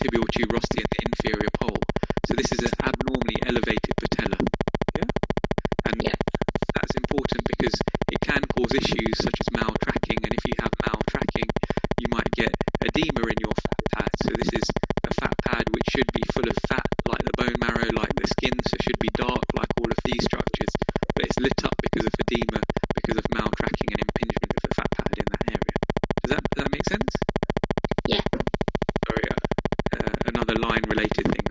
tibial tuberosity and the inferior pole. So this is an abnormally elevated patella. Yeah? And that's important because it can cause issues such as maltracking, and if you have maltracking, you might get edema in your fat pad. So this is a fat pad which should be full of fat, like the bone marrow, like the skin, so it should be dark like all of these structures, but it's lit up because of edema, because of maltracking and impingement of the fat pad in that area. Does that make sense? Yeah. Sorry, another line-related thing.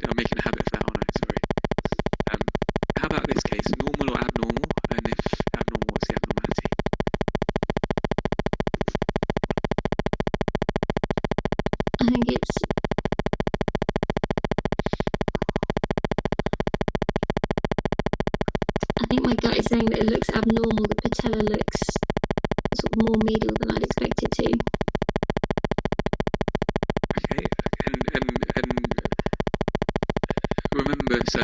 I'm making a habit of that, aren't I? Sorry. How about this case? Normal or abnormal? And if abnormal, what's the abnormality? I think it's... I think my gut is saying that it looks abnormal. The patella looks sort of more medial than I'd expect it to. Okay, and remember, so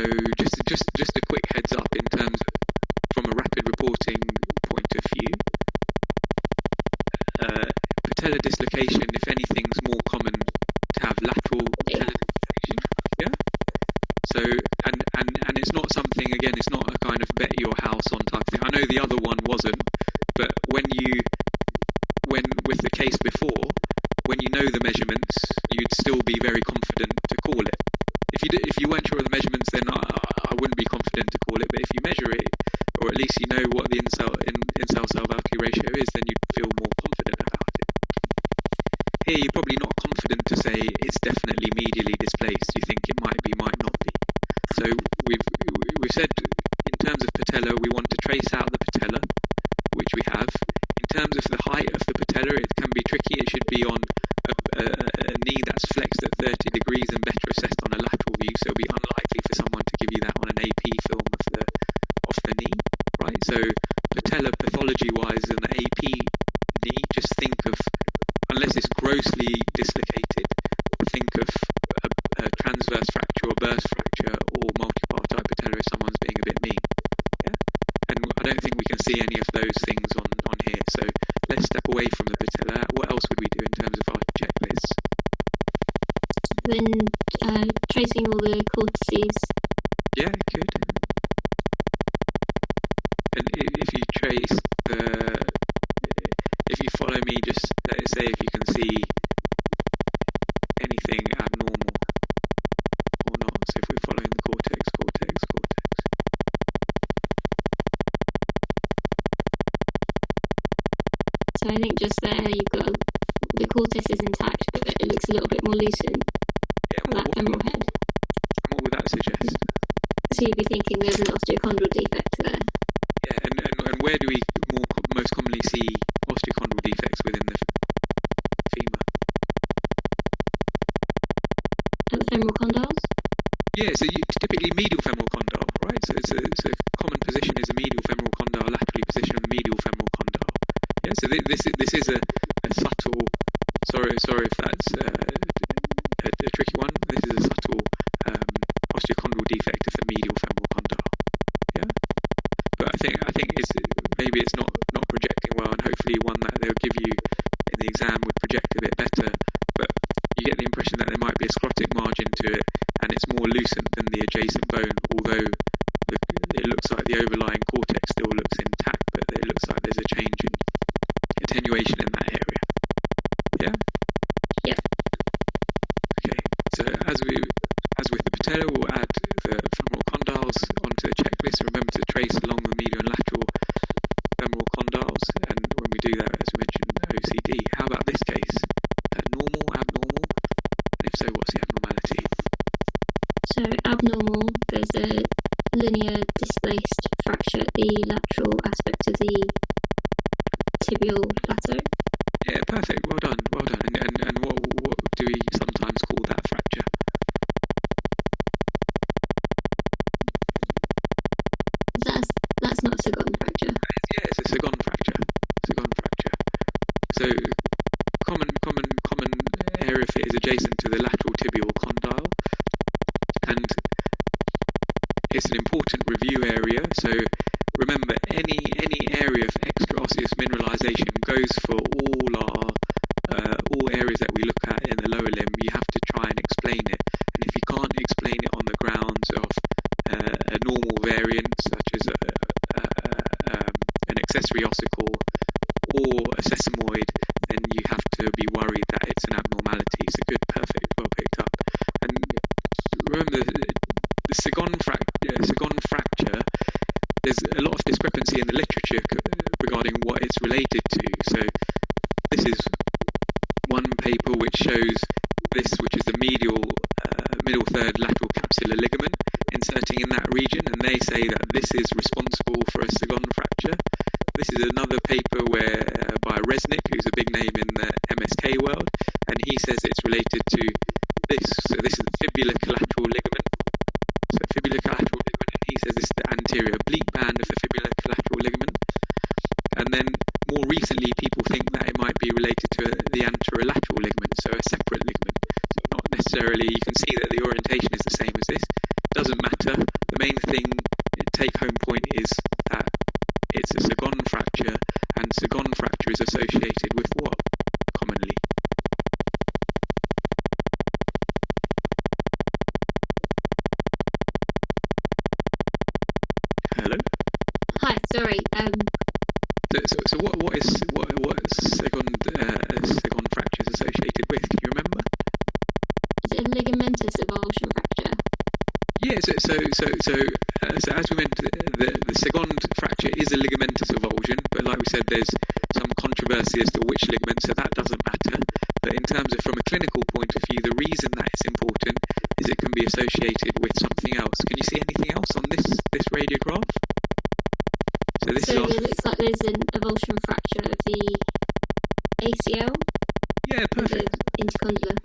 just a quick heads up in terms of, from a rapid reporting point of view, patella dislocation, if anything, is more common to have lateral patella dislocation. Yeah. So and it's not something, again, it's not a kind of bet your house on type thing. I know the other one wasn't, but when with the case before, when you know the measurements, you'd still be very confident to call it. If you weren't sure of the measurements, then I wouldn't be confident to call it. But if you measure it, or at least you know what the insal-salvalti ratio is, then you'd feel more confident about it. Here, you're probably not confident to say it's definitely medially displaced. You think it might be, might not be. So we've said in terms of patella, we want to trace out the patella, which we have. In terms of the height of the patella, it can be tricky. It should be on a knee that's flexed at 30 degrees and better assessed on a lateral view. So it'll be unlikely for someone to give you that on an AP film of the knee, right? So patella pathology-wise in the AP knee, just think of, unless it's grossly dislocated, think of a transverse fracture or burst fracture or multipartite patella if someone's being a bit mean. Yeah? And I don't think we can see any of those things on here. So let's step away from the patella. What else would we do in terms of our checklists? Then tracing all the cortices. Yeah, good. And if you trace if you follow me, just let's say if you can see anything abnormal or not. So if we're following the cortex. So I think just there you've got the cortex is intact, but it looks a little bit more loosened Yeah, on that femoral head. and what would that suggest? So you'd be thinking there's an osteochondral defect there. Yeah, and where do we most commonly see osteochondral defects within the femur? At the femoral condyles? Yeah, so typically medial femoral condyle, right? So common position is a medial femoral condyle, laterally positioned medial femoral condyle. Yeah, so this is a subtle. Sorry if that's a tricky one. This is a subtle osteochondral defect of the medial femoral condyle. Yeah, but I think maybe it's not projecting well, and hopefully one that they'll give you in the exam would project a bit better. But you get the impression that there might be a sclerotic margin to it, and it's more loosened than the adjacent bone, although it looks like the overlying cortex still looks intact, but it looks like there's a change in attenuation in that area. Yeah? Yep. Okay, so as with the patella, we'll add the femoral condyles onto the checklist. Remember to trace along the medial and lateral femoral condyles, and when we do that, as we mentioned, OCD. How about this case? Normal, abnormal? And if so, what's the abnormality? So abnormal, there's a linear displaced fracture at the lateral aspect of the tibial plateau. Yeah, perfect. Well done. And what do we sometimes call that fracture? That's not a Sagon fracture. Yeah, it's a Sagon fracture. So common area of it is adjacent to the lateral tibial condyle, and it's an important review area. So remember, any area of extraosseous mineralization goes for all areas that we look at in the lower limb. You have to try and explain it, and if you can't explain it on the grounds of a normal variant, such as an accessory ossicle or a sesamoid, then you have to be worried that it's an abnormality. So good, perfect, well picked up. And remember, the Sagon fracture, there's a lot of discrepancy in the literature regarding what it's related to. So this is one paper which shows this, which is the middle third lateral capsular ligament, inserting in that region, and they say that this is responsible for a Sagon fracture. This is another paper by Resnick, who's a big name in the MSK world, and he says it's related to this. So this is the fibular collateral ligament. So fibular collateral ligament, and he says this is the anterior oblique band of the fibular collateral ligament. And then more recently, people think that it might be related to the anterolateral ligament, so a separate ligament. So not necessarily, you can see that the orientation is the same as this. Doesn't matter. The main thing, take-home point is that it's a Sagon fracture, and Sagon fracture is associated with what commonly? Hello? Hi, sorry. So what is Sagon fracture is associated with? Can you remember? Is it a ligamentous avulsion fracture? Yeah. So as we mentioned, the Sagon fracture is a ligamentous avulsion, but like we said, there's some controversy as to which ligament, so that doesn't matter. But in terms of from a clinical point of view, the reason that it's important is it can be associated with something else. Can you see anything else on this radiograph? So it looks like there's an avulsion fracture of the ACL. Yeah, perfect. The intercondylar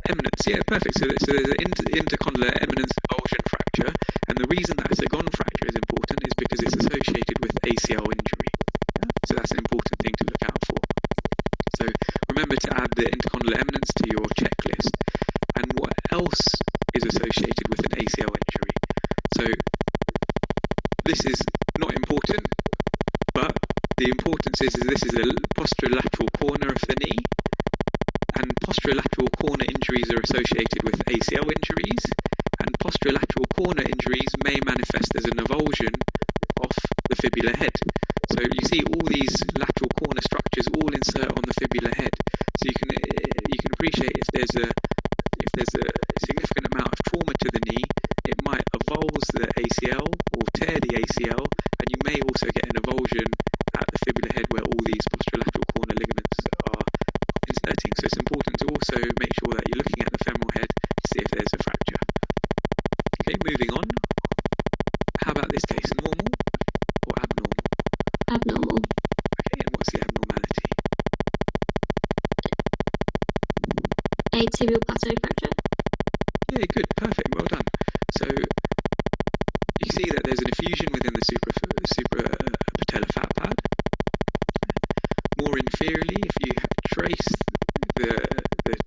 eminence. Yeah, perfect. So there's an intercondylar eminence avulsion fracture, and the reason that a Sagon fracture is important is because it's associated with ACL injury. Yeah? So that's an important thing to look out for. So remember to add the intercondylar eminence to your checklist. And what else is associated with an ACL injury? So this is not important, but the importance is this is a posterolateral corner of the knee, and posterolateral corner injuries are associated with ACL injuries, and posterolateral corner injuries may manifest as an avulsion of the fibular head. So you see all these lateral corner structures all insert on the fibular head. So you can appreciate if there's a significant amount of trauma to the knee, it might avulse the ACL or tear the ACL, and you may also get an avulsion at the fibular head where all these posterolateral corner ligaments are inserting. So it's important to also make sure moving on. How about this case? Normal or abnormal? Abnormal. Okay, and what's the abnormality? A tibial plateau fracture. Yeah, good, perfect, well done. So you see that there's an effusion within the suprapatellar fat pad. More inferiorly, if you trace the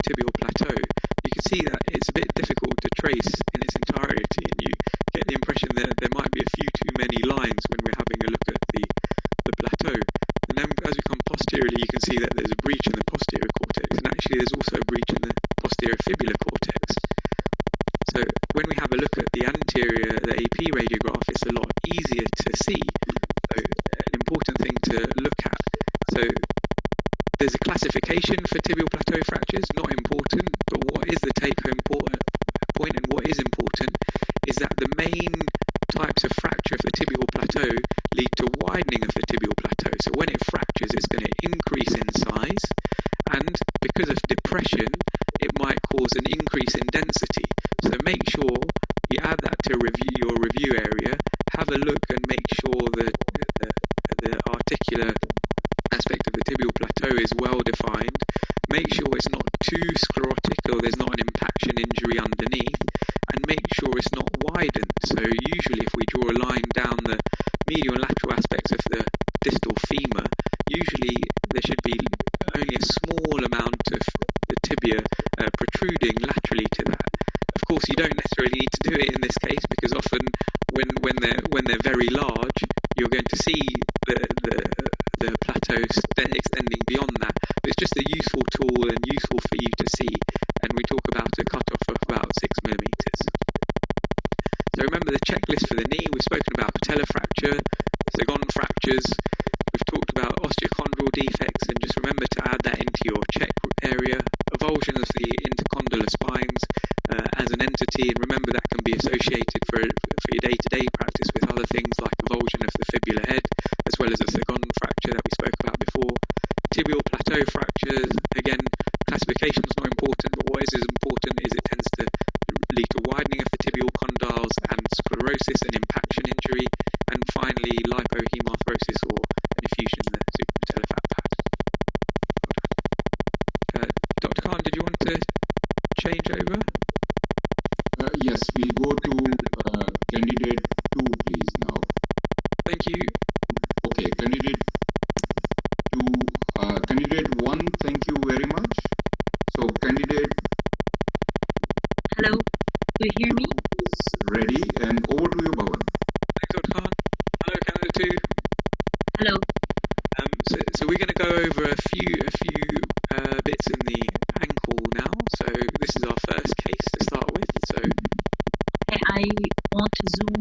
tibial plateau, you can see that it's a bit difficult to trace in its entirety, and you get the impression that there might be a few too many lines when we're having a look at the plateau. And then as we come posteriorly, you can see that there's a breach in the posterior cortex, and actually there's also a breach in the posterior fibular cortex. So when we have a look at the anterior, the AP radiograph, it's a lot easier to see. So an important thing to look at. So there's a classification for tibial plateau fractures, not important, but what is the take-home point and what is important is that the main types of fracture of the tibial plateau lead to widening of the tibial plateau. So when it fractures, it's going to increase in size, and because of depression, it might cause an increase in density. So make sure you add that to your review area, have a look and make sure that the articular aspect of the tibial plateau is well defined. Make sure it's not too sclerotic or there's not an impaction injury underneath, and make sure it's not widened. So usually if we draw a line down the medial and lateral aspects of the distal femur, usually there should be only a small amount of the tibia protruding laterally to that. Of course, you don't necessarily need to do it in this case, because often when they're very large, you're going to see the plateau extending beyond that. But it's just a useful tool and useful for you to see. And we talk about a cutoff of about 6 millimeters. So remember the checklist for the knee. We've spoken about patellar fracture, Sagon fractures. We've talked about osteochondral defects, and just remember to add that into your check area. Avulsion of the intercondylar spines as an entity, and remember that can be associated for your day-to-day practice with other things like avulsion of the fibular head, as well as a Sagon fracture that we spoke about before. Tibial plateau fractures, again, classification is not important, but what is important is it tends to lead to widening of the tibial condyles and sclerosis and impaction injury, and finally lipohemarthrosis or an effusion in the suprapatellar fat pad. Dr. Khan, did you want to change over? Yes, we go to candidate 2, please, now. Thank you. Okay, candidate 2, candidate 1, thank you very much. So candidate... Hello, do you hear me? ...is ready, and over to you, Bhavan. Thanks, Dr. Khan. Hello, candidate 2. Hello. So we're going to go over a few bits in the ankle now. So this is our first case to start with. So I want to zoom.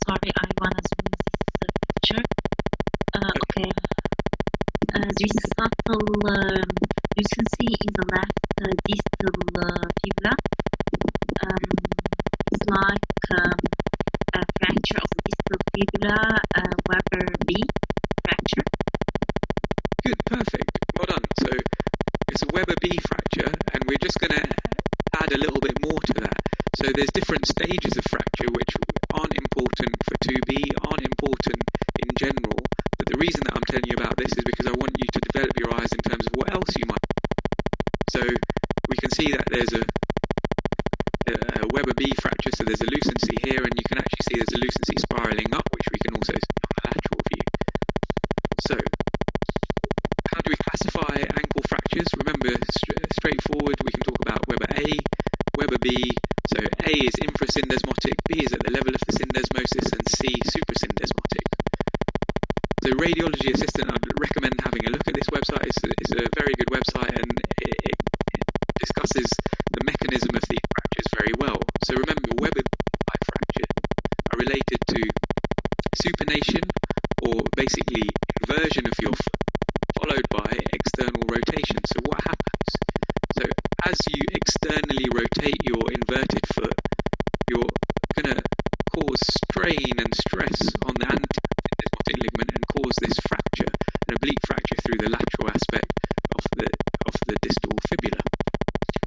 Sorry, I want to zoom this picture. Okay. There is a subtle lucency in the left distal fibula. It's like a fracture of the distal fibula, Weber B fracture. good, perfect, well done. So it's a Weber B fracture, and we're just going to add a little bit more to that. So there's different stages of fracture which aren't important for 2B, aren't important in general, but the reason that I'm telling you about this is because I want you to develop your eyes in terms of what else you might. So we can see that there's a Weber B fracture, so there's a lucency here, and you can actually see there's a lucency spiraling up, which we can also see on the lateral view. So how do we classify ankle fractures? Remember, straightforward, we can talk about Weber A, Weber B. So A is infrasyndesmotic, B is at the level of the syndesmosis, and C suprasyndesmotic. So radiology assistant, I'd recommend having a look at this website. It's a very good website, and it discusses the mechanism of these fractures very well. So remember, Weber B fracture are related to supination, or basically inversion of your foot, followed by external rotation. So what happens? So as you externally rotate your inverted foot, you're going to cause strain and stress on the antesyndesmotic ligament and cause this fracture, an oblique fracture through the lateral aspect of the distal fibula.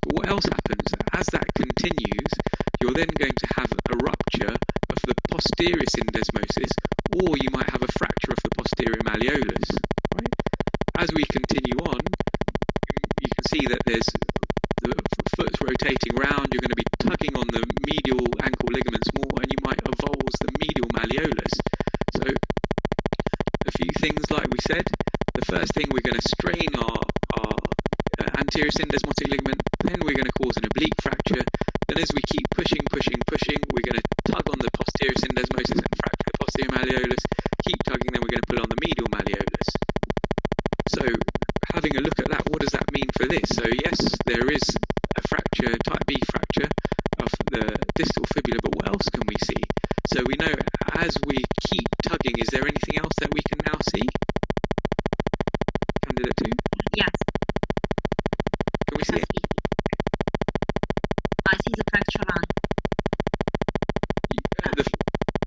But what else happens? As that continues, you're then going to have a posterior syndesmosis, or you might have a fracture of the posterior malleolus. Right? As we continue on, you can see that there's the foot's rotating round. You're going to be tugging on the medial ankle ligaments more, and you might avulse the medial malleolus. So a few things, like we said. The first thing, we're going to strain our anterior syndesmotic ligament, then we're going to cause an oblique fracture. Then as we keep pushing, we're going to tug on the posterior syndesmosis and fracture the posterior malleolus. Keep tugging, then we're going to pull on the medial malleolus. So having a look at that, what does that mean for this? So yes, there is a fracture, type B fracture of the distal fibula, but what else can we see? So we know as we keep tugging, is there anything else that we can now see? Candidate 2? Yes. Can we see it? I see the fracture line.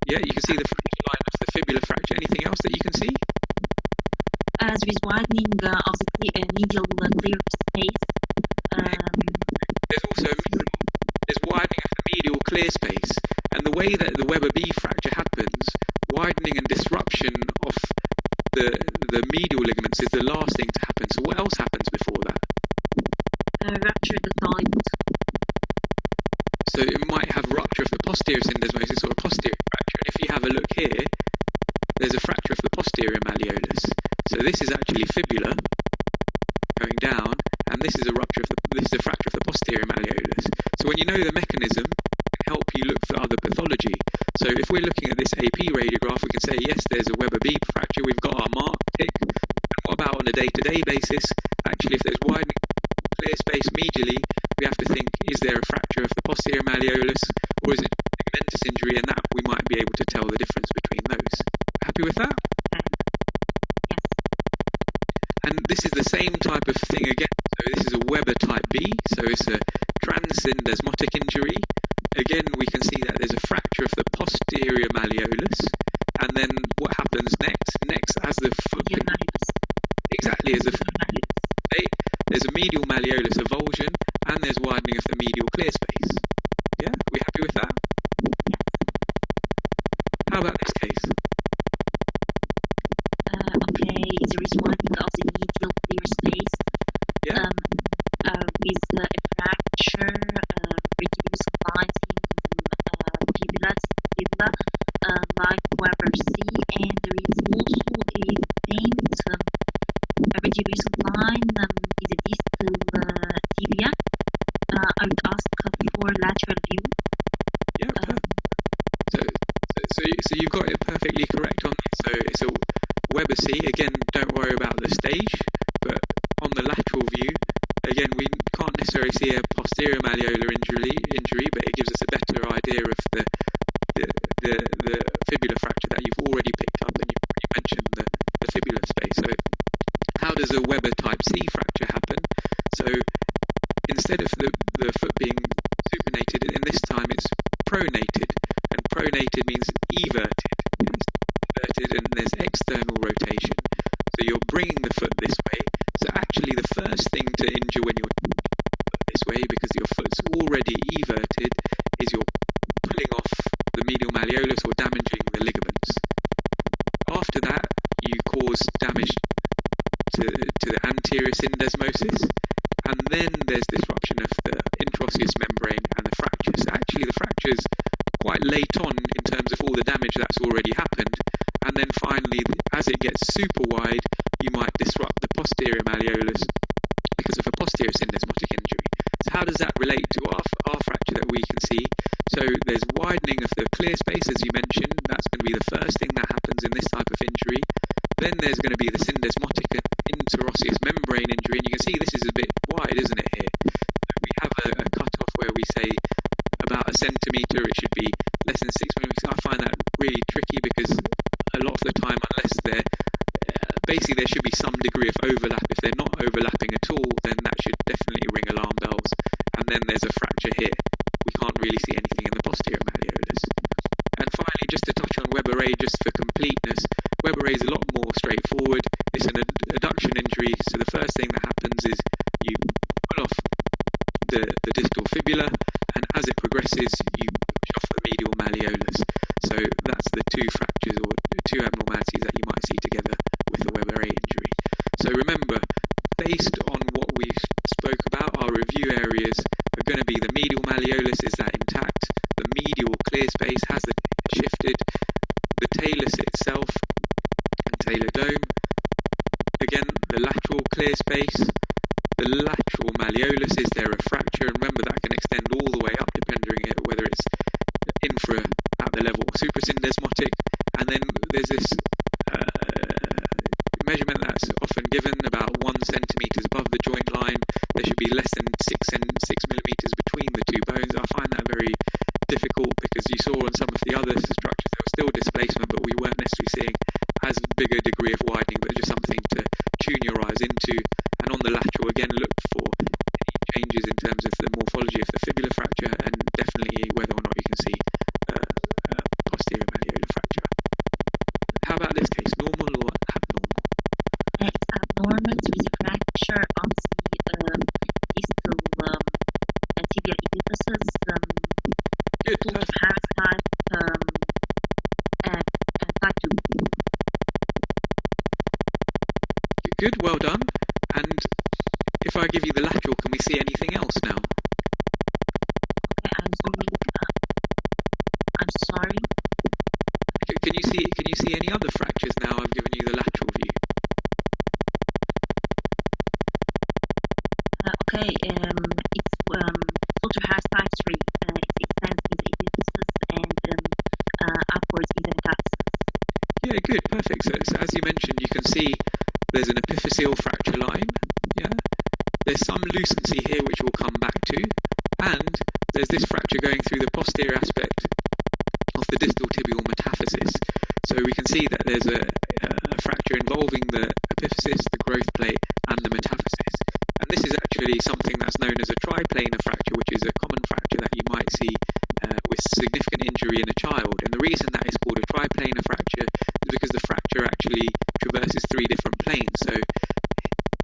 Yeah, you can see the fracture line of the fibula fracture. Anything else that you can see? As with widening of the medial clear space. There's also there's widening of the medial clear space, and the way that the Weber B fracture happens, widening and disruption of the medial ligaments is the last thing to happen. So what else happens before that? Rupture the thigh. So it might have rupture of the posterior syndesmosis or a posterior fracture. And if you have a look here, there's a fracture of the posterior malleolus. So this is actually fibula going down, and this is a fracture of the posterior malleolus. So when you know the mechanism, it can help you look for other pathology. So if we're looking at this AP radiograph, we can say, yes, there's a Weber B fracture. We've got our mark, tick. And what about on a day-to-day basis? Actually, if there's widening clear space medially, we have to think, is there a fracture of the posterior malleolus, or is it ligamentous injury? And that we might be able to tell the difference between those. Happy with that? Yes. And this is the same type of thing again. So this is a Weber type B, so it's a transsyndesmotic injury. Again, we can see that there's a fracture of the posterior malleolus, and then what happens next? Next, as the foot... Exactly, as a there's a medial malleolus avulsion, and there's widening of the medial clear space. Yeah, we happy with that? Yes. How about this case? Okay, there is widening of the medial clear space. Yeah. With a fracture, reduced slicing fibula, like Weber C, and there is also a faint reduced line in the distal tibia. I would ask for lateral view. Yeah. So you've got it perfectly correct on this. So it's a Weber C. Again, don't worry about the stage, but on the lateral view, again, we can't necessarily see a posterior malleolar injury, but it gives us a better idea of the fibular fracture that you've already picked up, and you've already mentioned the fibular space. So how does a Weber type C fracture happen? So instead of the foot being supinated, in this time it's pronated, and pronated means everted. Inverted, and there's external rotation. So you're bringing the foot this way. So actually the first thing to injure when you're this way, because your foot's already everted, is you're pulling off the medial malleolus or damaging the ligaments. After that, you cause damage to the anterior syndesmosis, and then there's disruption of the interosseous membrane and the fracture. So actually the fracture's quite late on in terms of all the damage that's already happened, and then finally, as it gets super wide, you might disrupt the posterior malleolus because of a posterior syndesmotic injury. So how does that relate to our fracture that we can see? So there's widening of the clear space, as you mentioned. That's going to be the first thing that happens in this type of injury. Then there's going to be the syndesmotic and interosseous membrane injury, and you can see this is a bit wide, isn't it, here? We have a cut-off where we say about a centimetre, it should be less than 6 millimeters. I find that really tricky because a lot of the time, unless they're basically there should be some degree of overlap. If they're not overlapping at all, then that should definitely ring alarm bells. And then there's a fracture here. We can't really see anything in the posterior malleolus. And finally, just to touch on Weber A, just for completeness, Weber A is a lot more straightforward. It's an adduction injury, so the first thing that happens is you pull off the distal fibula, and as it progresses, you push off the medial malleolus. So Good. foot Perfect. has type type 2. Good. Well done. And if I give you the lateral, can we see anything else now? Okay, I'm zooming. I'm sorry. Can you see any other fractures now? I've given you the lateral view. Okay, it's suture has type 3. It extends in the epiphysis and upwards in the metastasis. Yeah, good, perfect. So as you mentioned, you can see there's an epiphyseal fracture line. Yeah, there's some lucency here, which we'll come back to, and there's this fracture going through the posterior aspect of the distal tibial metaphysis. So we can see that there's a fracture involving the epiphysis, the growth plate, and the metaphysis. And this is actually something that's known as a triplanar fracture, which is a common fracture that you might see with significant injury in a child. And the reason that is called a triplanar fracture is because the fracture actually traverses 3 different planes. So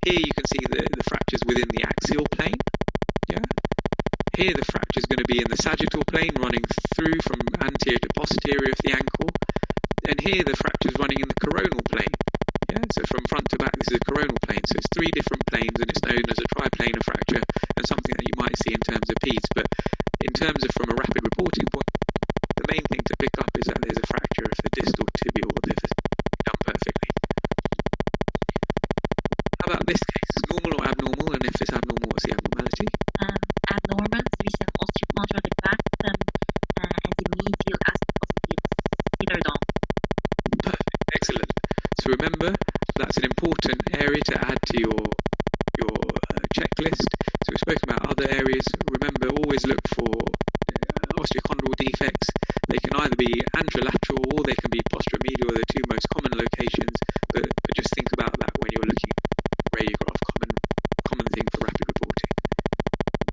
here you can see the fractures within the axial plane. Yeah. Here the fracture is going to be in the sagittal plane, running through from anterior to posterior of the ankle. And here the fracture is running in the coronal plane. Yeah, so from front to back, this is a coronal plane. So it's 3 different planes, and it's known as a triplanar fracture, and something that you might see in terms of peds. But in terms of from a rapid reporting point, the main thing to pick up is that there's a fracture of the distal tibial epiphysis. Done perfectly. How about this case? Normal or abnormal? And if it's abnormal, what's the abnormality? Abnormal with an osteochondral defect and the medial aspect of the cedar. Perfect. Excellent. So remember, that's an important area to add to your checklist. So we've spoken about other areas. Remember, always look for osteochondral defects. They can either be anterolateral or they can be posteromedial, are the 2 most common locations. But just think about that when you're looking at radiograph, common thing for rapid reporting.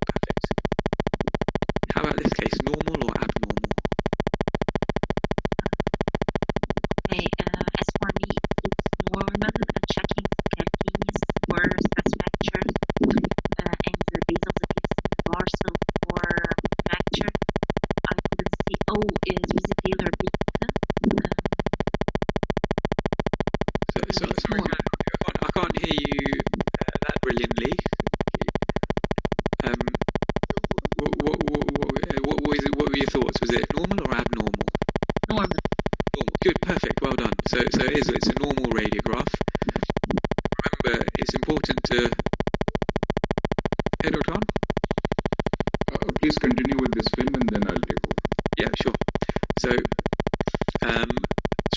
Perfect. How about this case? Normal or abnormal? Okay, as for me, it looks normal. Checking the calcaneus for stress fracture and the base of the epiphysis dorsal for fracture. I couldn't see. Oh, is the tailor bit? Sorry, I can't hear you that brilliantly. What were your thoughts? Was it normal or abnormal? Normal. Normal. Good, perfect, well done. So it's a normal radiograph. Remember, it's important to... Hey, Dr. Khan? Please continue with this film and then I'll take over. Yeah, sure. So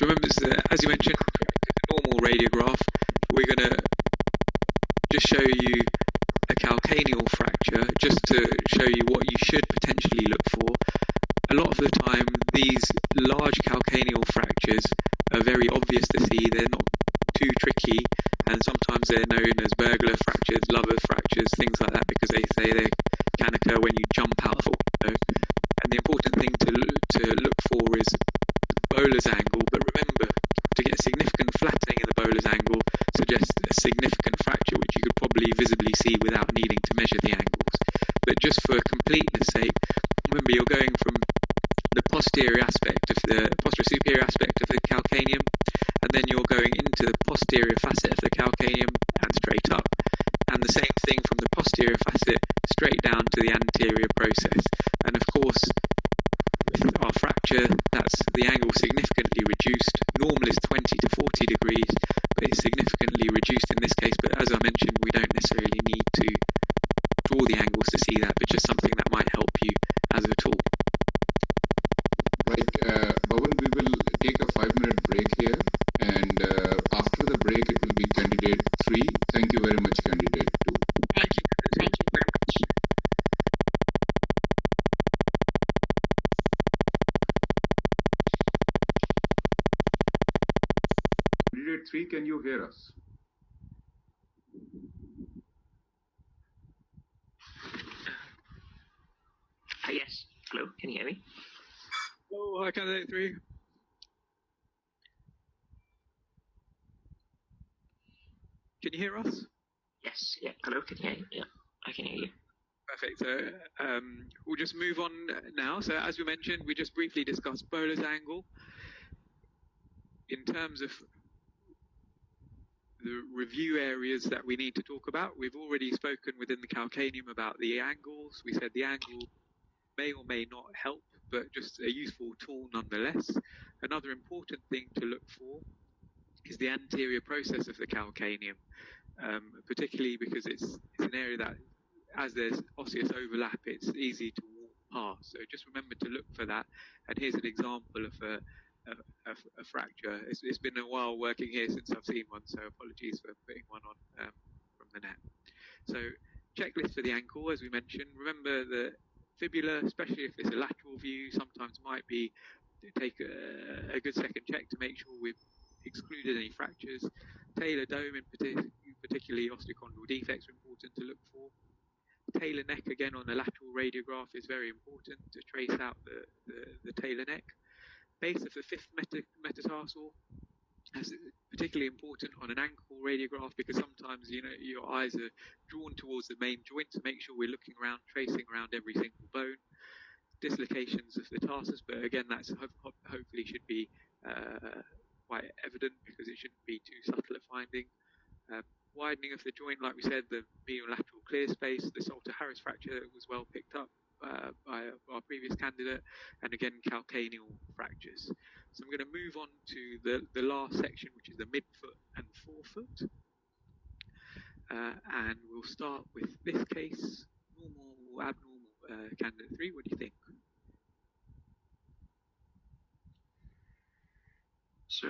remember, as you mentioned, a normal radiograph, we're going to just show you a calcaneal fracture, just to show you what you should potentially look for. A lot of the time, these large calcaneal fractures are very obvious to see. They're not too tricky, and sometimes they're known as burglar fractures, lover fractures, things like that, because they say they can occur when you jump out of a window. And the important thing to look for is Bowler's angle, but remember, to get significant flattening in the Bowler's angle suggests a significant fracture, which you could probably visibly see without needing to measure the angles. But just for completeness sake, remember you're going from the posterior superior aspect of the calcaneum, and then you're going into the posterior facet of the calcaneum and straight up. And the same thing from the posterior facet straight down to the anterior process. And of course, with our fracture, that's the angle significantly reduced. Normal is 20 to 40 degrees, but it's significantly reduced in this case. But as I mentioned, we don't necessarily need to draw the angles to see that, but just something that might help you as a tool. Right, Bhavan, we will take a 5-minute break here, and after the break, it will be candidate 3. Thank you very much, candidate 2. Thank you very much. Candidate 3, can you hear us? Yes. Hello, can you hear me? Oh, hi, candidate 3. Can you hear us? Yes. Yeah. Hello, can you hear me? Yeah, I can hear you. Perfect. So we'll just move on now. So as we mentioned, we just briefly discussed Bowler's angle. In terms of the review areas that we need to talk about, we've already spoken within the calcaneum about the angles. We said the angle may or may not help, but just a useful tool nonetheless. Another important thing to look for is the anterior process of the calcaneum, particularly because it's an area that, as there's osseous overlap, it's easy to walk past. So just remember to look for that. And here's an example of a fracture. It's been a while working here since I've seen one, so apologies for putting one on from the net. So checklist for the ankle, as we mentioned. Remember the fibula, especially if it's a lateral view, sometimes might be take a good second check to make sure we've excluded any fractures. Talar dome, in particularly osteochondral defects, are important to look for. Talar neck, again, on a lateral radiograph is very important to trace out the talar neck. Base of the fifth metatarsal is particularly important on an ankle radiograph because sometimes, you know, your eyes are drawn towards the main joint, so make sure we're looking around, tracing around every single bone. Dislocations of the tarsus, but again, that's hopefully should be quite evident because it shouldn't be too subtle a finding. Widening of the joint, like we said, the medial lateral clear space, the Salter-Harris fracture was well picked up by our previous candidate, and again, calcaneal fractures. So I'm going to move on to the last section, which is the midfoot and forefoot. And we'll start with this case, normal or abnormal, candidate 3. What do you think? So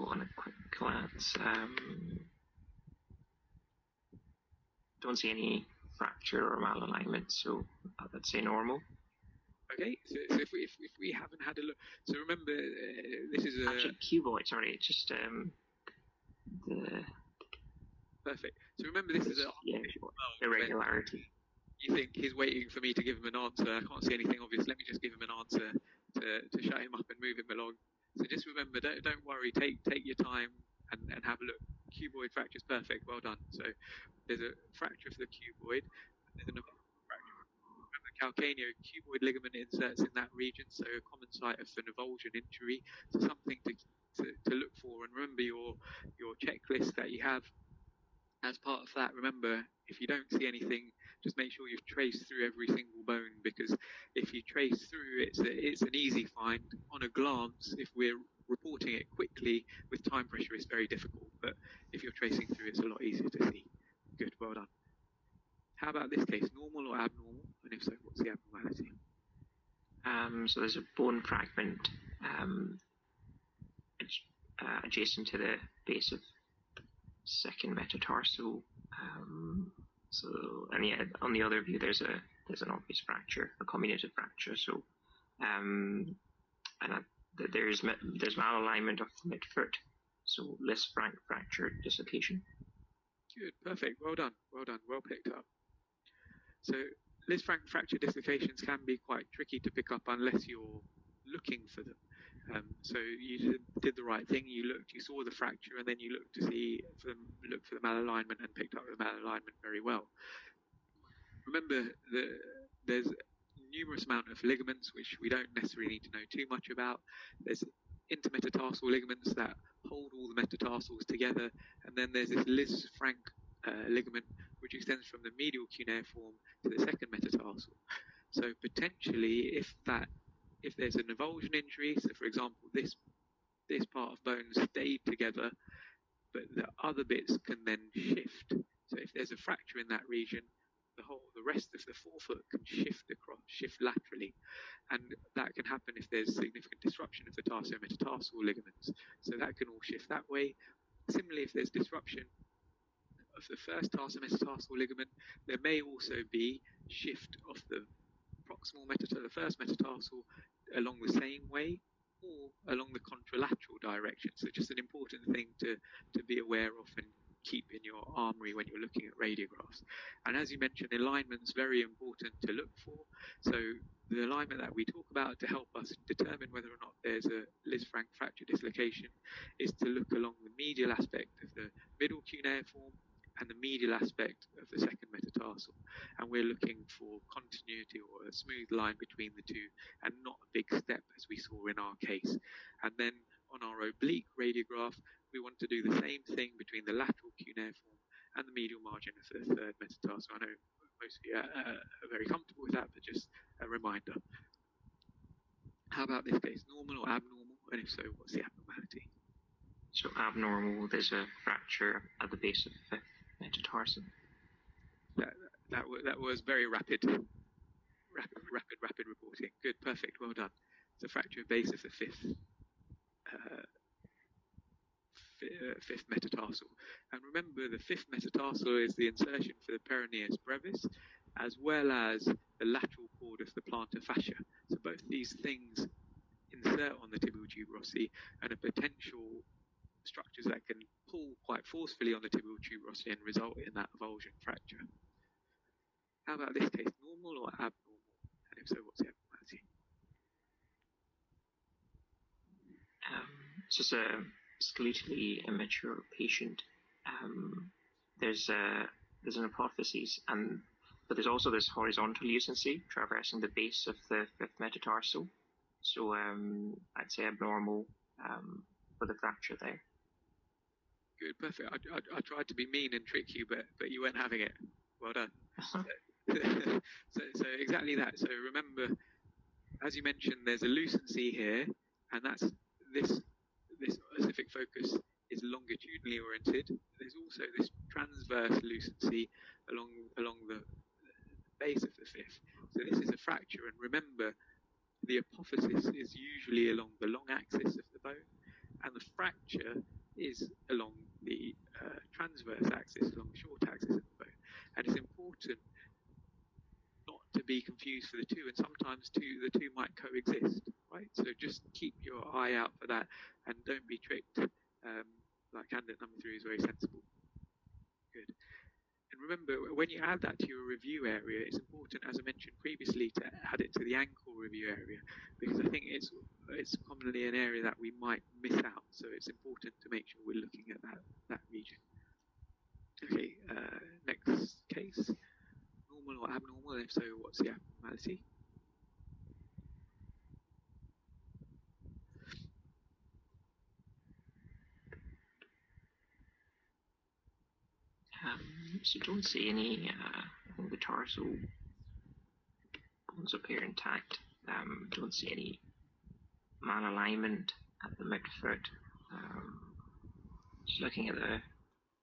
on a quick glance, don't see any fracture or malalignment, so let's say normal. Okay, so if we haven't had a look, so remember this is a actually cuboid. Sorry, it's just the perfect. So remember this is a irregularity. You think he's waiting for me to give him an answer? I can't see anything obvious. Let me just give him an answer to shut him up and move him along. So just remember, don't worry. Take your time and have a look. Cuboid fracture is perfect. Well done. So there's a fracture of the cuboid. There's another fracture. Remember, calcaneo cuboid ligament inserts in that region, so a common site of an avulsion injury. So something to look for. And remember your checklist that you have. As part of that, remember, if you don't see anything, just make sure you've traced through every single bone, because if you trace through, it's an easy find. On a glance, if we're reporting it quickly with time pressure, it's very difficult. But if you're tracing through, it's a lot easier to see. Good, well done. How about this case, normal or abnormal? And if so, what's the abnormality? So there's a bone fragment adjacent to the base of second metatarsal. And yeah, on the other view, there's an obvious fracture, a comminuted fracture. So, there's malalignment of the midfoot, so Lisfranc fracture dislocation. Good, perfect, well done, well picked up. So Lisfranc fracture dislocations can be quite tricky to pick up unless you're looking for them. So you did the right thing. You saw the fracture, and then you looked for the malalignment and picked up the malalignment very well. Remember, there's numerous amount of ligaments which we don't necessarily need to know too much about. There's intermetatarsal ligaments that hold all the metatarsals together, and then there's this Lisfranc ligament which extends from the medial cuneiform to the second metatarsal. So potentially, if there's an avulsion injury, so for example, this part of bone stayed together, but the other bits can then shift. So if there's a fracture in that region, the rest of the forefoot can shift laterally, and that can happen if there's significant disruption of the tarsometatarsal ligaments. So that can all shift that way. Similarly, if there's disruption of the first tarsometatarsal ligament, there may also be shift of the proximal the first metatarsal along the same way, or along the contralateral direction. So just an important thing to be aware of and keep in your armory when you're looking at radiographs. And as you mentioned, alignment's very important to look for. So the alignment that we talk about to help us determine whether or not there's a Lisfranc fracture dislocation is to look along the medial aspect of the middle cuneiform, and the medial aspect of the second metatarsal, and we're looking for continuity or a smooth line between the two and not a big step as we saw in our case. And then on our oblique radiograph, we want to do the same thing between the lateral cuneiform and the medial margin of the third metatarsal. I know most of you are very comfortable with that, but just a reminder. How about this case, normal or abnormal? And if so, what's the abnormality? So abnormal, there's a fracture at the base of the fifth metatarsal. That was very rapid reporting. Good, perfect, well done. It's a fracture base of the fifth metatarsal. And remember, the fifth metatarsal is the insertion for the peroneus brevis, as well as the lateral cord of the plantar fascia. So both these things insert on the tibial tuberosity and are potential structures that can pull quite forcefully on the tibial tuberosity and result in that avulsion fracture. How about this case, normal or abnormal? And if so, what's the abnormality? So it's a skeletally immature patient. There's an apophysis, but there's also this horizontal lucency traversing the base of the fifth metatarsal. So I'd say abnormal for the fracture there. Good, perfect. I tried to be mean and trick you, but you weren't having it. Well done. So exactly that. So remember, as you mentioned, there's a lucency here, and that's this specific focus is longitudinally oriented. There's also this transverse lucency along the base of the fifth. So this is a fracture, and remember, the apophysis is usually along the long axis of the bone, and the fracture is along the transverse axis, along the short axis of the bone. And it's important not to be confused for the two, and sometimes the two might coexist, right? So just keep your eye out for that, and don't be tricked. Like candidate number 3 is very sensible. Good. And remember, when you add that to your review area, it's important, as I mentioned previously, to add it to the ankle review area, because I think it's commonly an area that we might miss out. So it's important to make sure we're looking at that region. Okay, next case. Normal or abnormal? If so, what's the abnormality? So don't see any, I think the tarsal bones appear intact. Don't see any malalignment at the midfoot. Just looking at the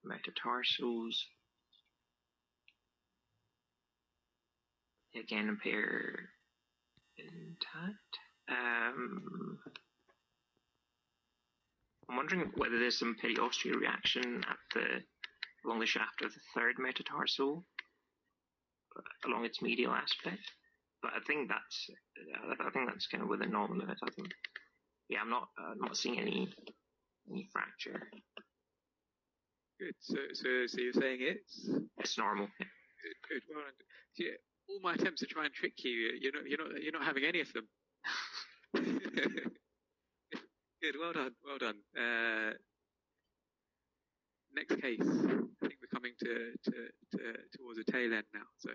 metatarsals, they again appear intact. I'm wondering whether there's some periosteal reaction along the shaft of the third metatarsal, along its medial aspect. But I think that's kind of within normal limits. I think, yeah, I'm not seeing any fracture. Good. So you're saying it's normal. Yeah. Good. Well, yeah, all my attempts to try and trick you, you're not having any of them. Good. Well done. Well done. Next case. I think we're coming towards a tail end now. So.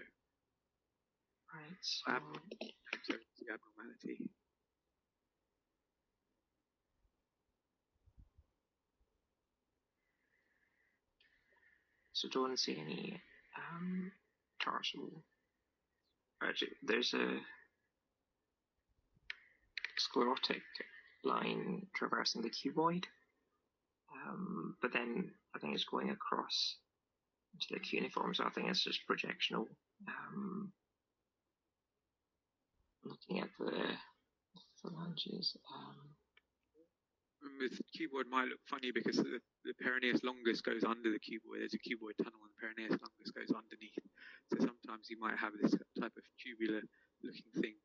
Right. So the abnormality. So don't see any tarsal. There's a sclerotic line traversing the cuboid, but then I think it's going across into the cuneiform, so I think it's just projectional. Looking at the phalanges. The cuboid might look funny because the peroneus longus goes under the cuboid. There's a cuboid tunnel and the peroneus longus goes underneath. So sometimes you might have this type of tubular looking thing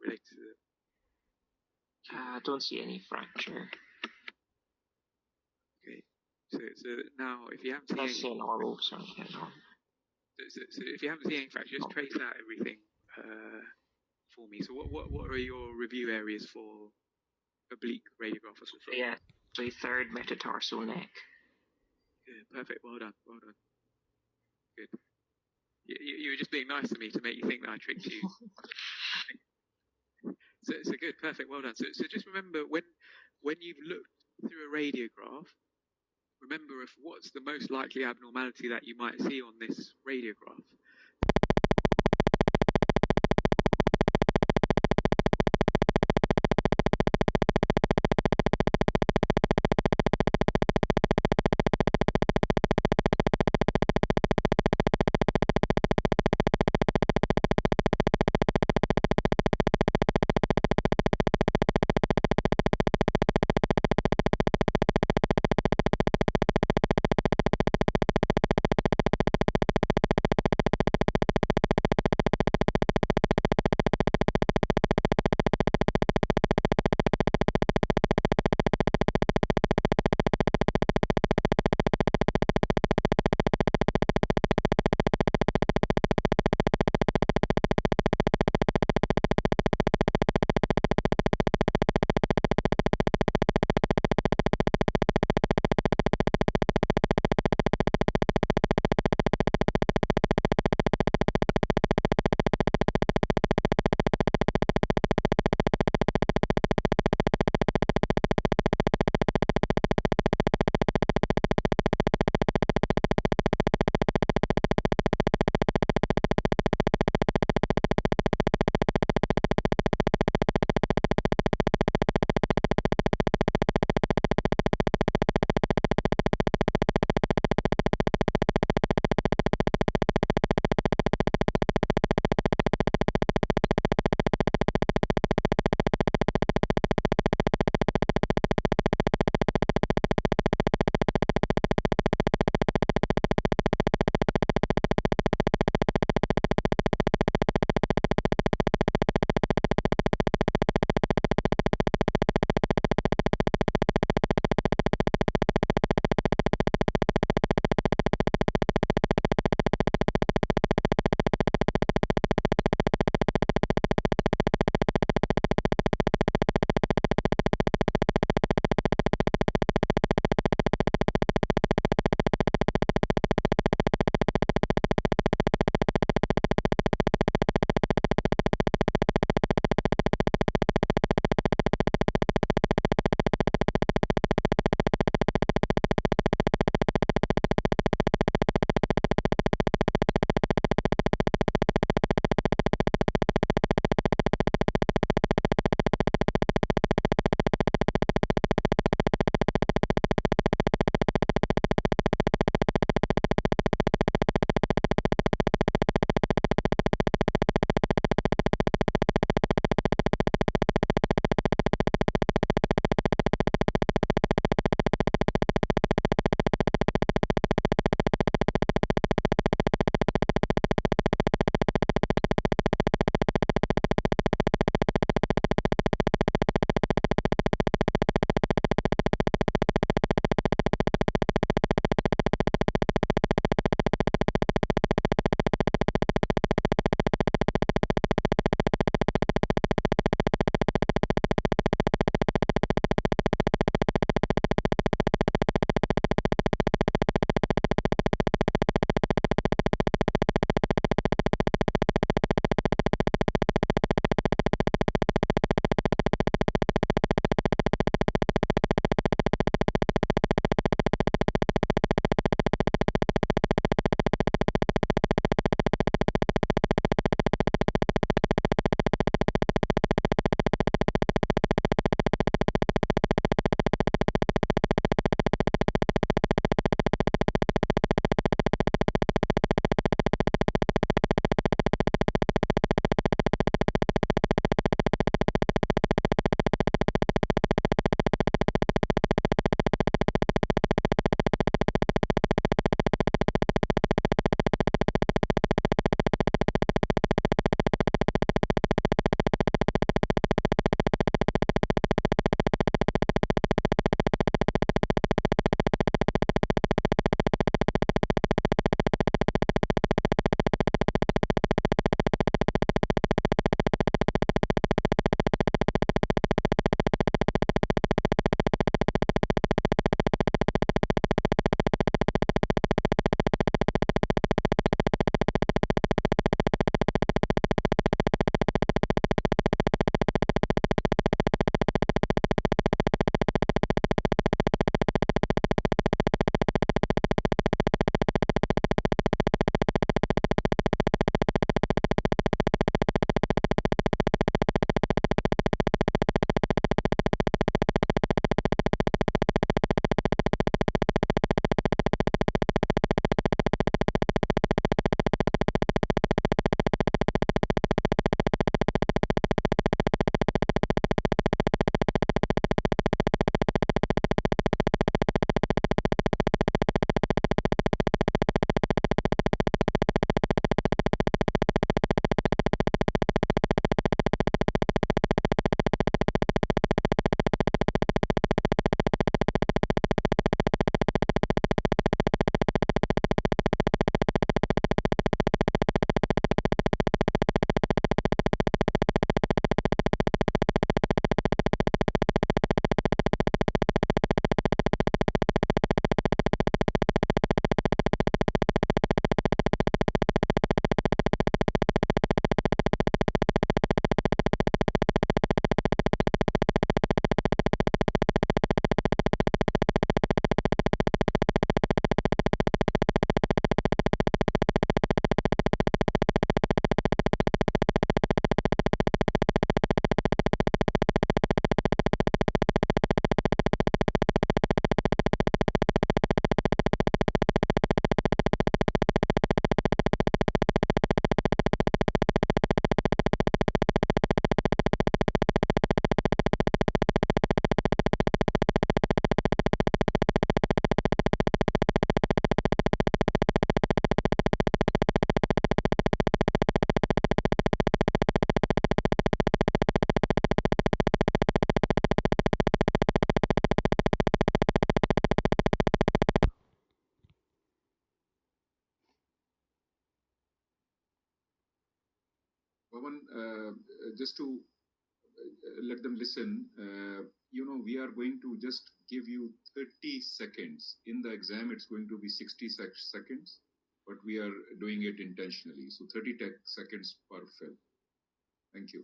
related to the I don't see any fracture. Okay. So now if you haven't seen any, normal, sorry, yeah, normal. So if you haven't seen any fracture, just trace out everything for me. So what are your review areas for oblique radiograph? Yeah, so third metatarsal neck. Good, Perfect. Well done. Well done. Good. You were just being nice to me to make you think that I tricked you. So good. Perfect. Well done. So just remember when you've looked through a radiograph, remember what's the most likely abnormality that you might see on this radiograph. just to let them listen, we are going to just give you 30 seconds. In the exam, it's going to be 60 seconds, but we are doing it intentionally. So 30 seconds per fill. Thank you.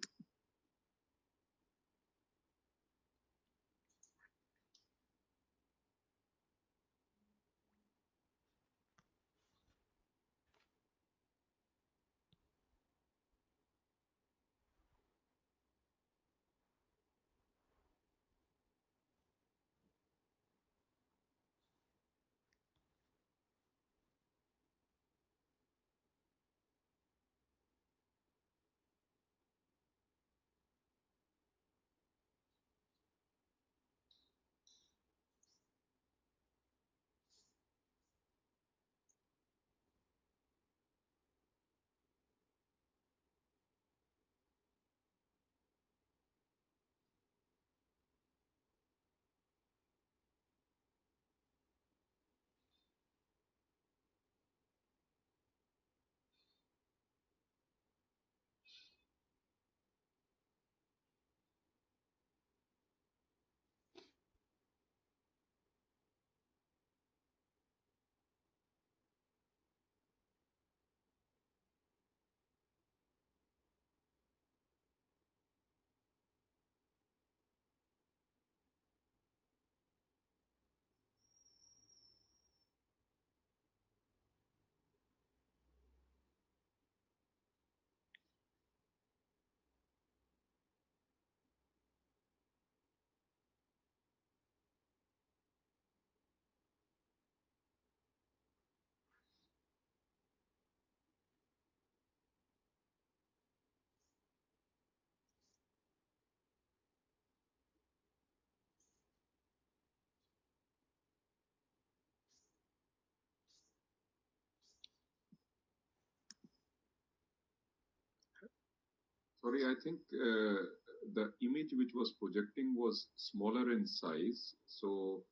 Sorry, I think the image which was projecting was smaller in size. So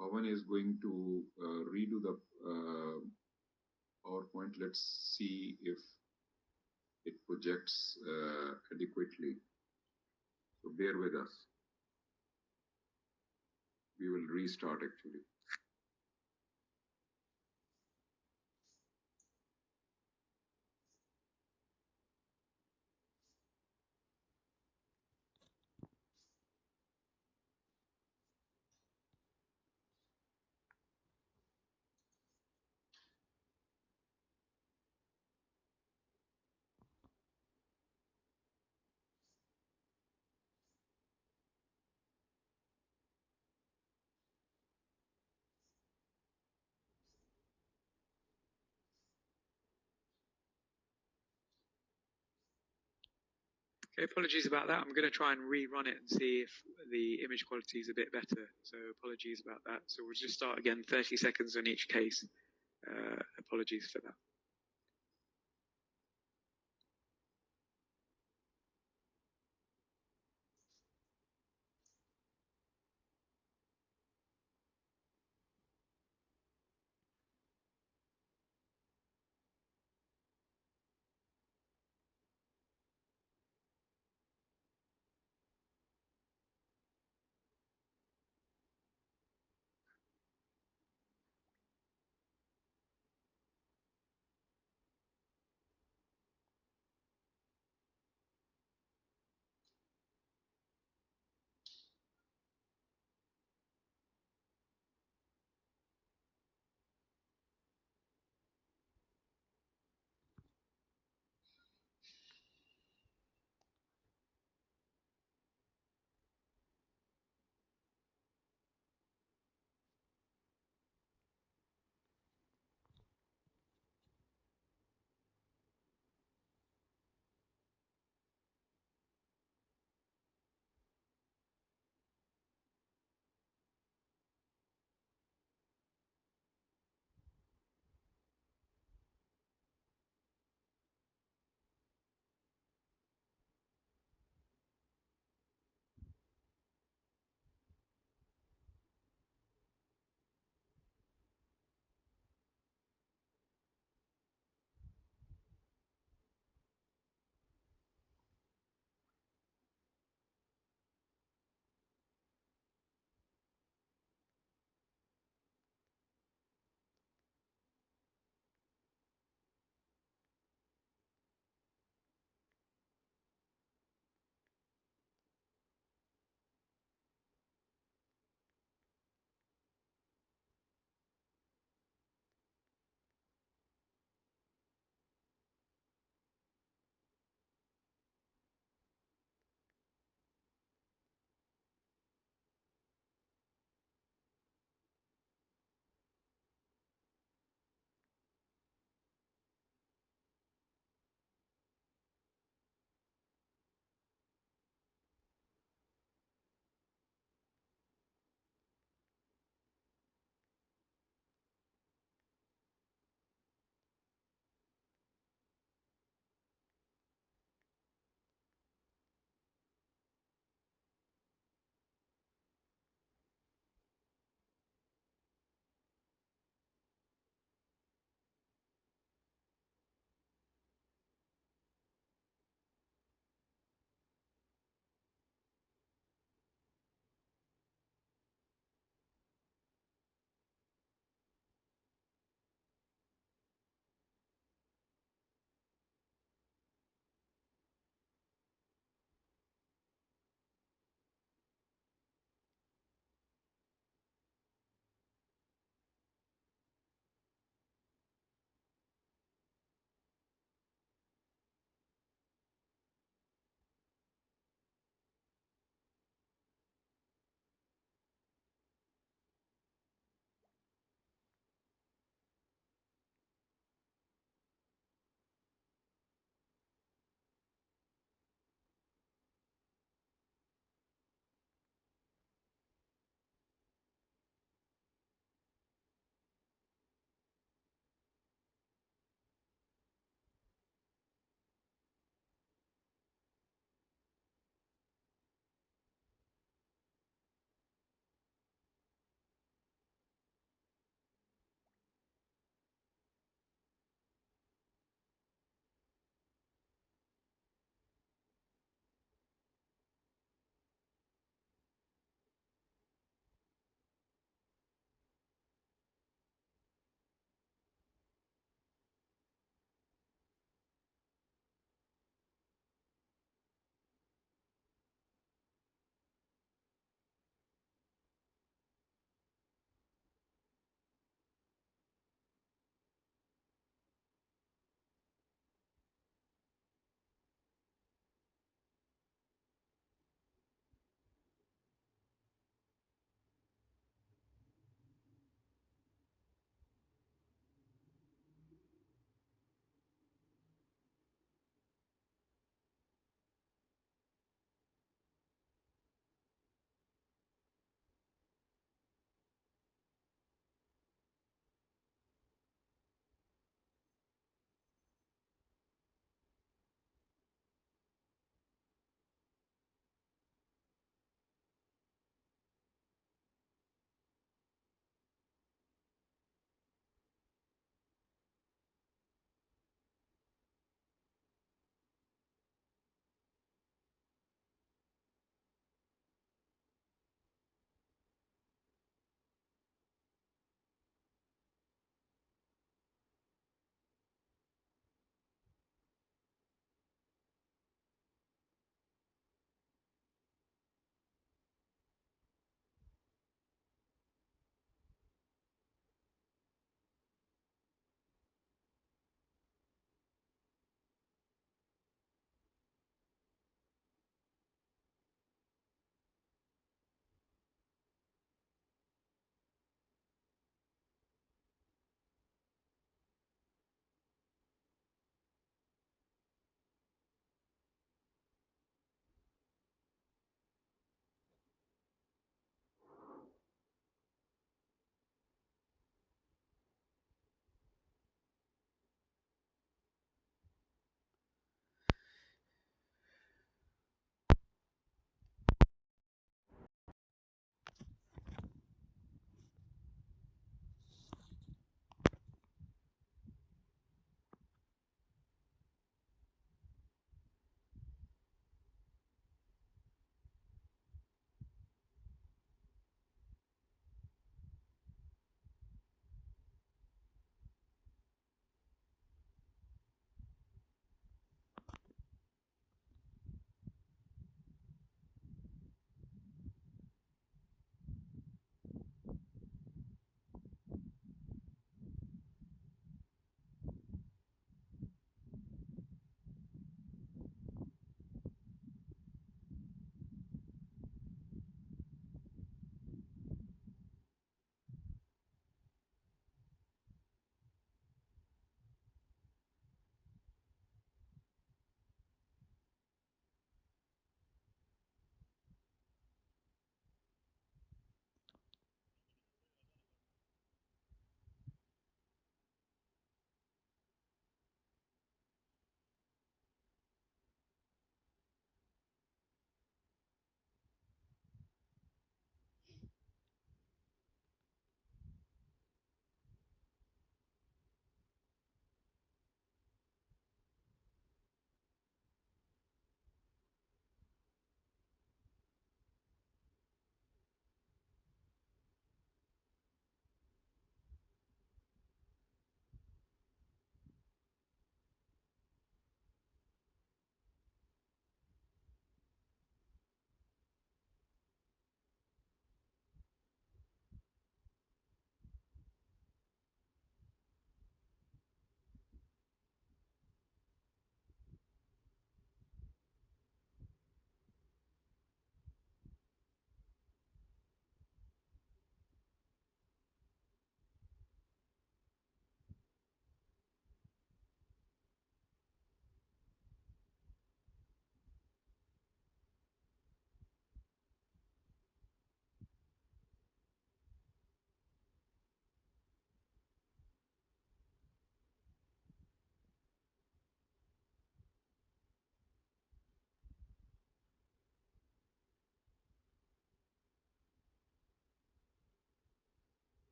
Bhavan is going to redo the PowerPoint. Let's see if it projects adequately. So bear with us. We will restart actually. Okay, apologies about that. I'm going to try and rerun it and see if the image quality is a bit better. So apologies about that. So we'll just start again, 30 seconds on each case. Apologies for that.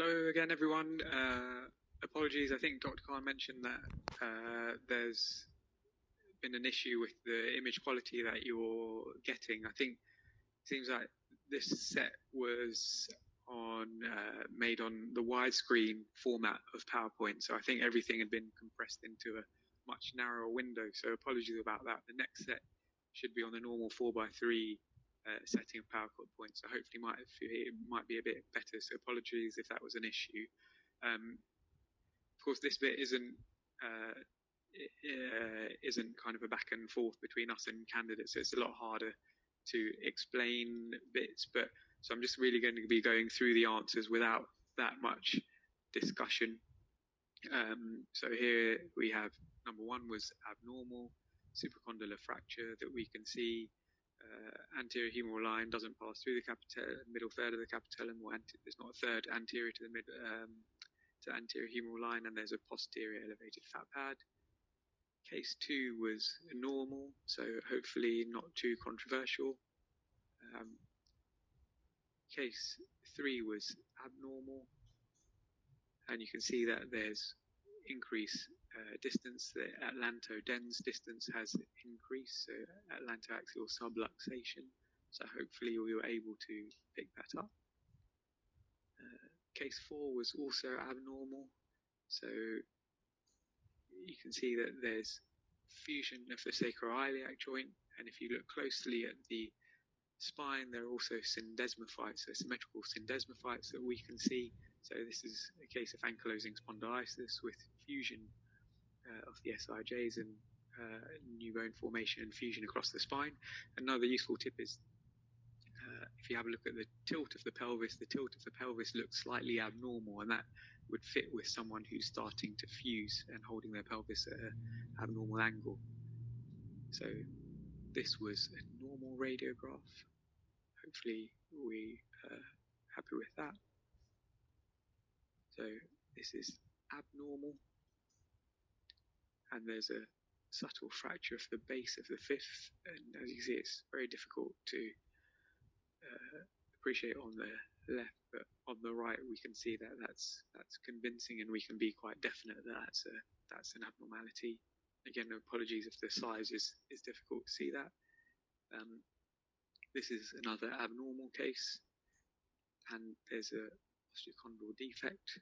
Hello again, everyone. Apologies, I think Dr. Khan mentioned that there's been an issue with the image quality that you're getting. I think it seems like this set was made on the widescreen format of PowerPoint, so I think everything had been compressed into a much narrower window, so apologies about that. The next set should be on the normal 4:3 setting of PowerPoint, so hopefully it might be a bit better, so apologies if that was an issue. Of course, this bit isn't kind of a back and forth between us and candidates, so it's a lot harder to explain bits, but so I'm just really going to be going through the answers without that much discussion. So here we have number 1 was abnormal, supracondylar fracture that we can see. Anterior humeral line doesn't pass through the middle third of the capitellum, or there's not a third anterior to the to anterior humeral line, and there's a posterior elevated fat pad. Case 2 was normal, so hopefully not too controversial. Case 3 was abnormal, and you can see that there's increased distance. The atlanto-dens distance has increased, so atlantoaxial subluxation. So hopefully we were able to pick that up. Case 4 was also abnormal, so you can see that there's fusion of the sacroiliac joint, and if you look closely at the spine, there are also syndesmophytes, so symmetrical syndesmophytes that we can see. So this is a case of ankylosing spondylitis with fusion of the SIJs and new bone formation and fusion across the spine. Another useful tip is if you have a look at the tilt of the pelvis looks slightly abnormal, and that would fit with someone who's starting to fuse and holding their pelvis at an abnormal angle. So this was a normal radiograph. Hopefully we are happy with that. So this is abnormal, and there's a subtle fracture of the base of the fifth, and as you can see, it's very difficult to appreciate on the left, but on the right we can see that that's convincing, and we can be quite definite that that's an abnormality. Again, apologies if the size is difficult to see that. This is another abnormal case, and there's a osteochondral defect,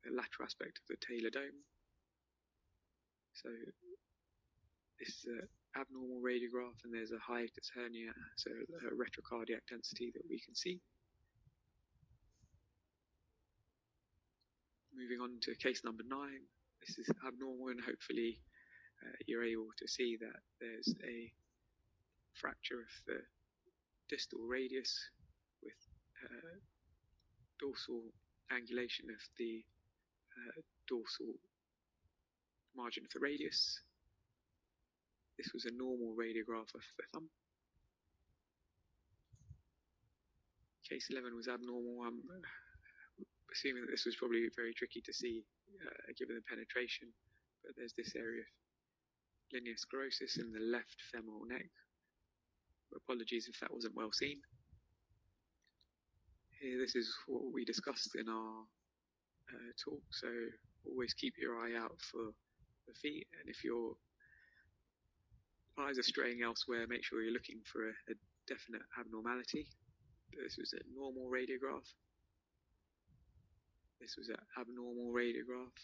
the lateral aspect of the talar dome. So this is an abnormal radiograph, and there's a hiatus hernia, so a retrocardiac density that we can see. Moving on to case number 9. This is abnormal, and hopefully you're able to see that there's a fracture of the distal radius with dorsal angulation of the dorsal margin of the radius. This was a normal radiograph of the thumb. Case 11 was abnormal. I'm assuming that this was probably very tricky to see given the penetration, but there's this area of linear sclerosis in the left femoral neck. Apologies if that wasn't well seen. Here, this is what we discussed in our talk, so always keep your eye out for the feet, and if your eyes are straying elsewhere, make sure you're looking for a definite abnormality. This was a normal radiograph. This was an abnormal radiograph.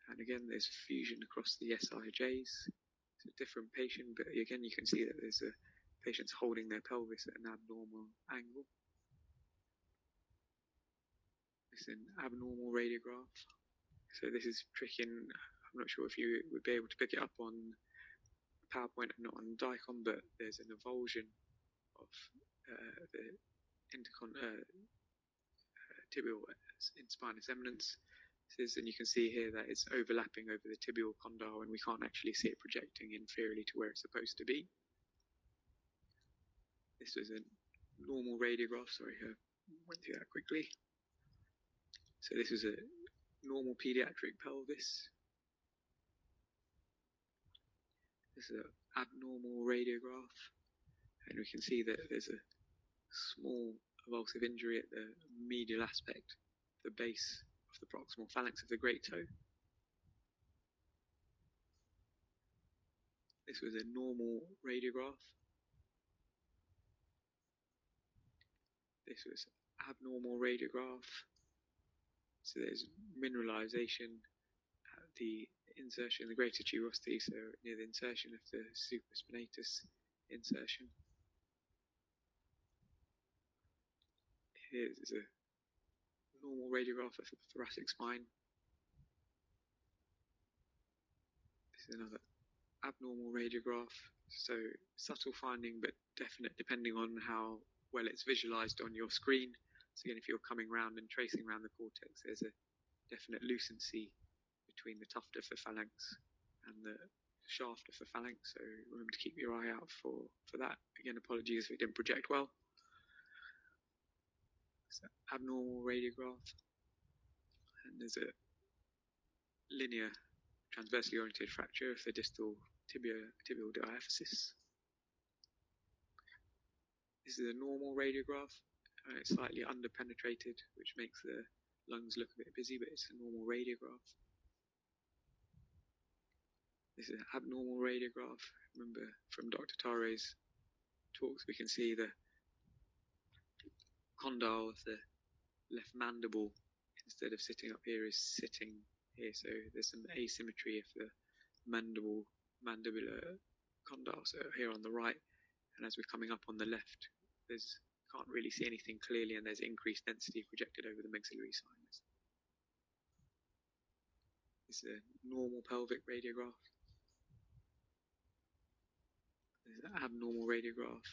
And again, there's fusion across the SIJs. It's a different patient, but again, you can see that there's a patient's holding their pelvis at an abnormal angle. This is an abnormal radiograph. So this is tricky, and I'm not sure if you would be able to pick it up on PowerPoint and not on DICOM, but there's an avulsion of the tibial in spinous eminence. And you can see here that it's overlapping over the tibial condyle, and we can't actually see it projecting inferiorly to where it's supposed to be. This was a normal radiograph. Sorry, I went through that quickly. So this is a normal pediatric pelvis. This is an abnormal radiograph, and we can see that there's a small avulsive injury at the medial aspect the base of the proximal phalanx of the great toe. This was a normal radiograph. This was abnormal radiograph. So there's mineralization at the insertion of the greater tuberosity, so near the insertion of the supraspinatus insertion. Here's a normal radiograph of the thoracic spine. This is another abnormal radiograph, so subtle finding but definite depending on how well it's visualized on your screen. So again, if you're coming around and tracing around the cortex, there's a definite lucency between the tuft of the phalanx and the shaft of the phalanx, so remember to keep your eye out for that. Again, apologies if it didn't project well. So abnormal radiograph, and there's a linear transversely oriented fracture of the distal tibial diaphysis. This is a normal radiograph. It's slightly underpenetrated, which makes the lungs look a bit busy, but it's a normal radiograph. This is an abnormal radiograph. Remember from Dr. Tare's talks, we can see the condyle of the left mandible, instead of sitting up here, is sitting here. So there's some asymmetry of the mandibular condyle. So here on the right, and as we're coming up on the left, can't really see anything clearly, and there's increased density projected over the maxillary sinus. This is a normal pelvic radiograph. This is an abnormal radiograph.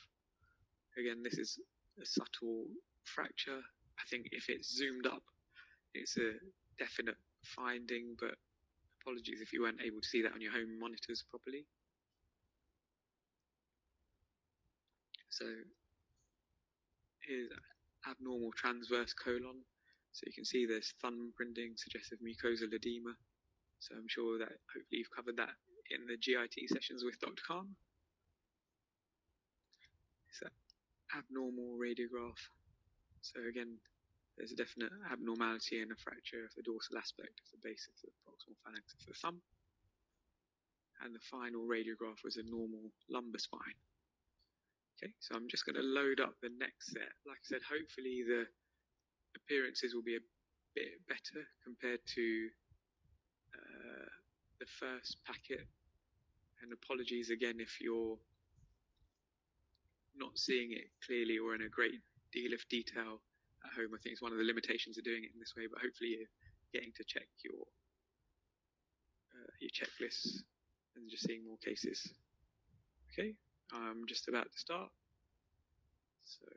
Again, this is a subtle fracture. I think if it's zoomed up, it's a definite finding, but apologies if you weren't able to see that on your home monitors properly. So here's abnormal transverse colon. So you can see there's thumb printing, suggestive mucosal edema. So I'm sure that hopefully you've covered that in the GIT sessions with Dr. Khan. It's an abnormal radiograph. So again, there's a definite abnormality and a fracture of the dorsal aspect of the base of the proximal phalanx of the thumb. And the final radiograph was a normal lumbar spine. Okay, so I'm just going to load up the next set. Like I said, hopefully the appearances will be a bit better compared to the first packet. And apologies again if you're not seeing it clearly or in a great deal of detail at home. I think it's one of the limitations of doing it in this way, but hopefully you're getting to check your checklists and just seeing more cases. Okay, I'm just about to start. So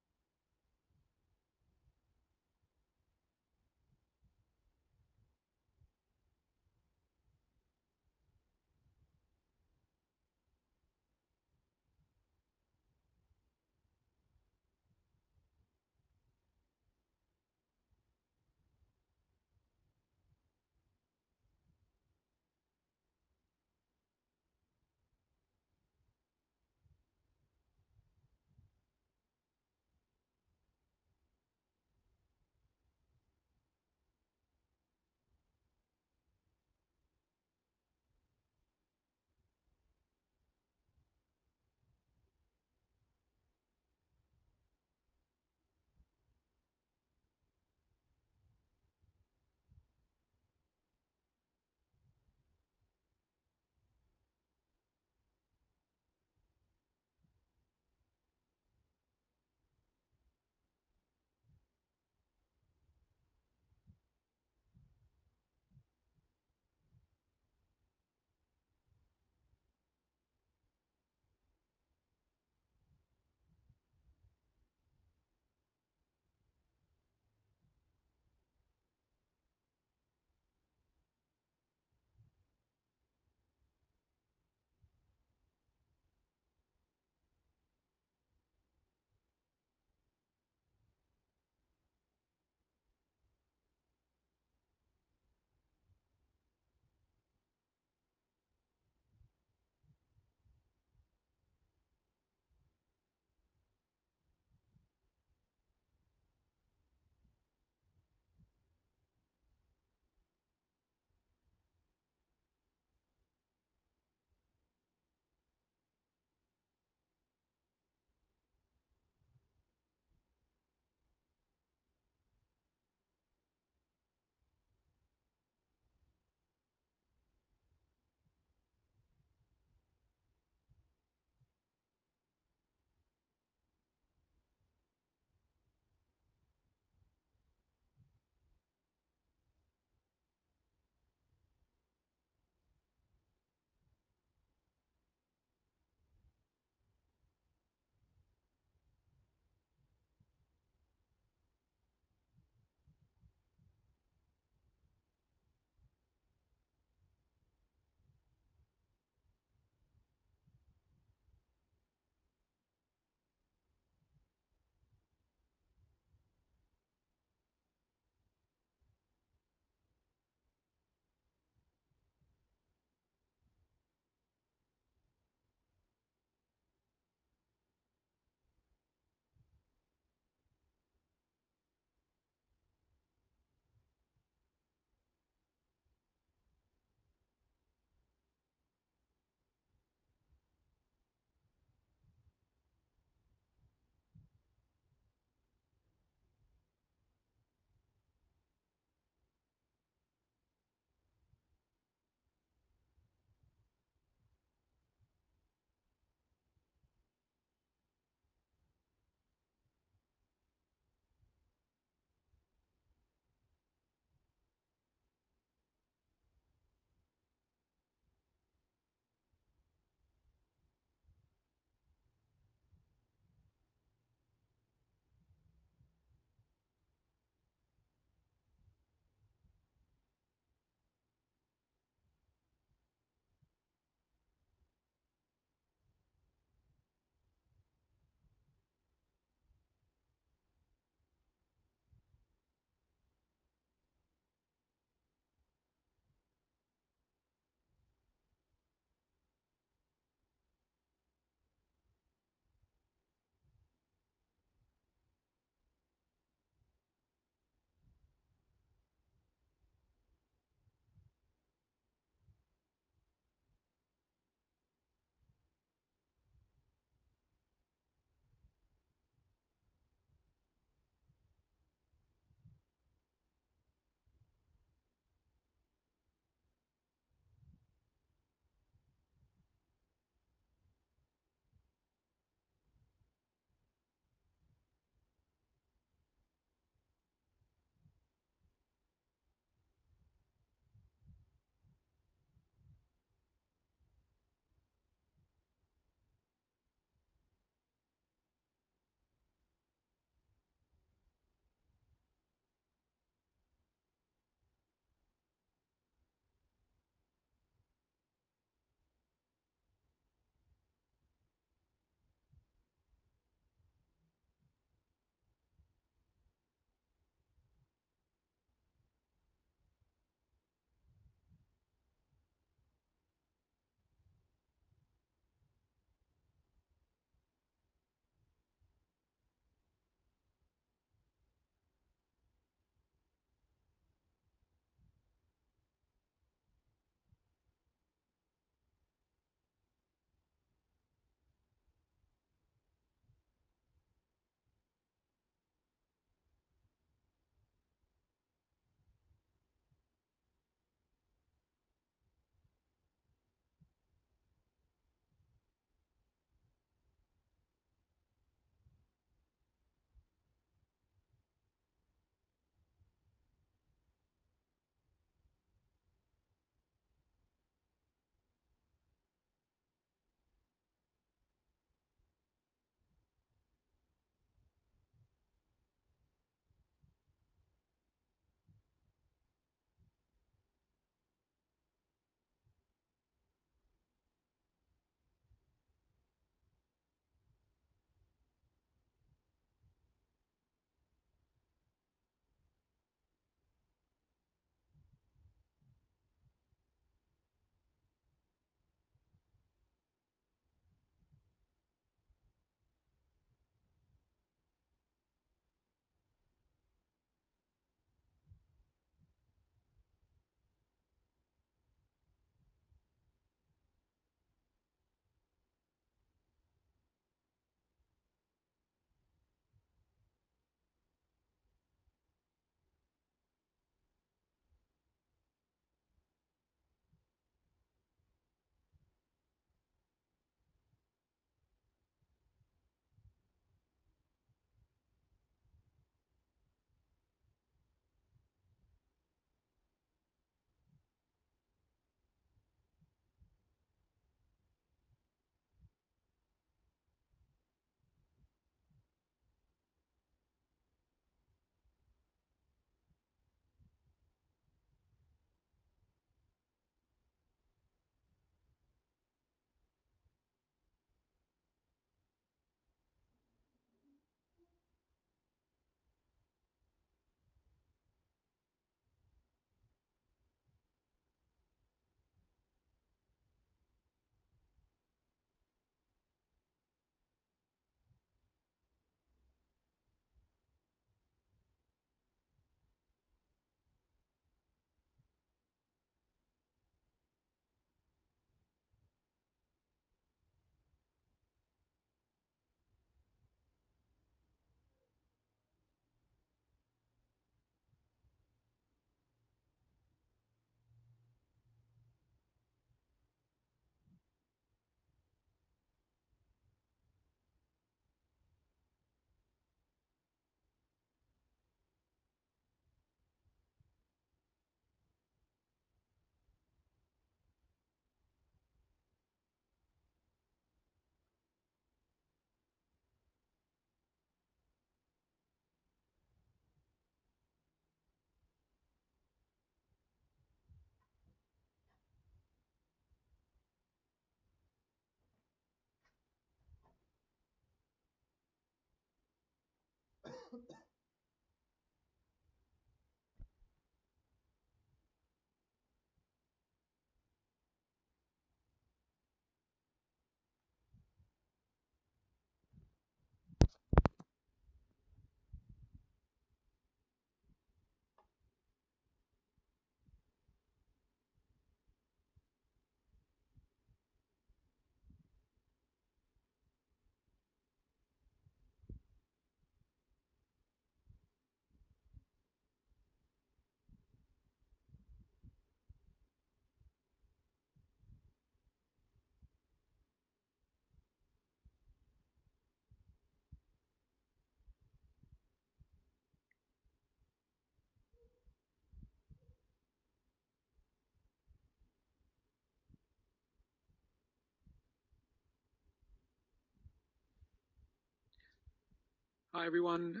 Hi everyone,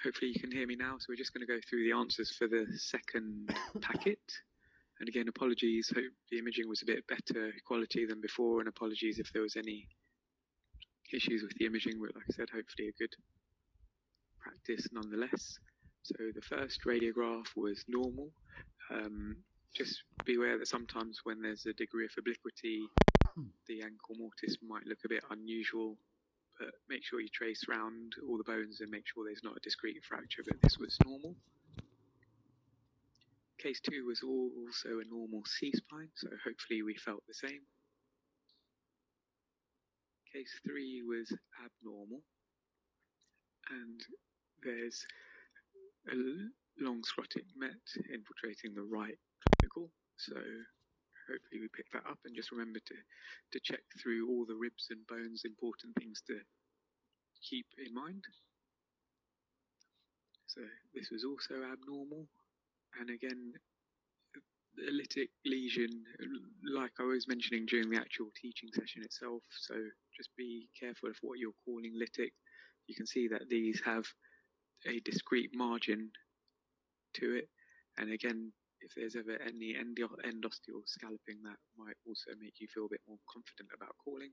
hopefully you can hear me now. So we're just going to go through the answers for the second packet. And again, apologies, hope the imaging was a bit better quality than before, and apologies if there was any issues with the imaging, but like I said, hopefully a good practice nonetheless. So the first radiograph was normal. Just be aware that sometimes when there's a degree of obliquity, the ankle mortise might look a bit unusual, but make sure you trace around all the bones and make sure there's not a discrete fracture, but this was normal. Case 2 was also a normal C-spine, so hopefully we felt the same. Case 3 was abnormal, and there's a long scrotic met infiltrating the right clavicle, so hopefully we pick that up, and just remember to check through all the ribs and bones, important things to keep in mind. So this was also abnormal, and again, the lytic lesion, like I was mentioning during the actual teaching session itself, so just be careful of what you're calling lytic. You can see that these have a discrete margin to it, and again, if there's ever any endosteal scalloping, that might also make you feel a bit more confident about calling.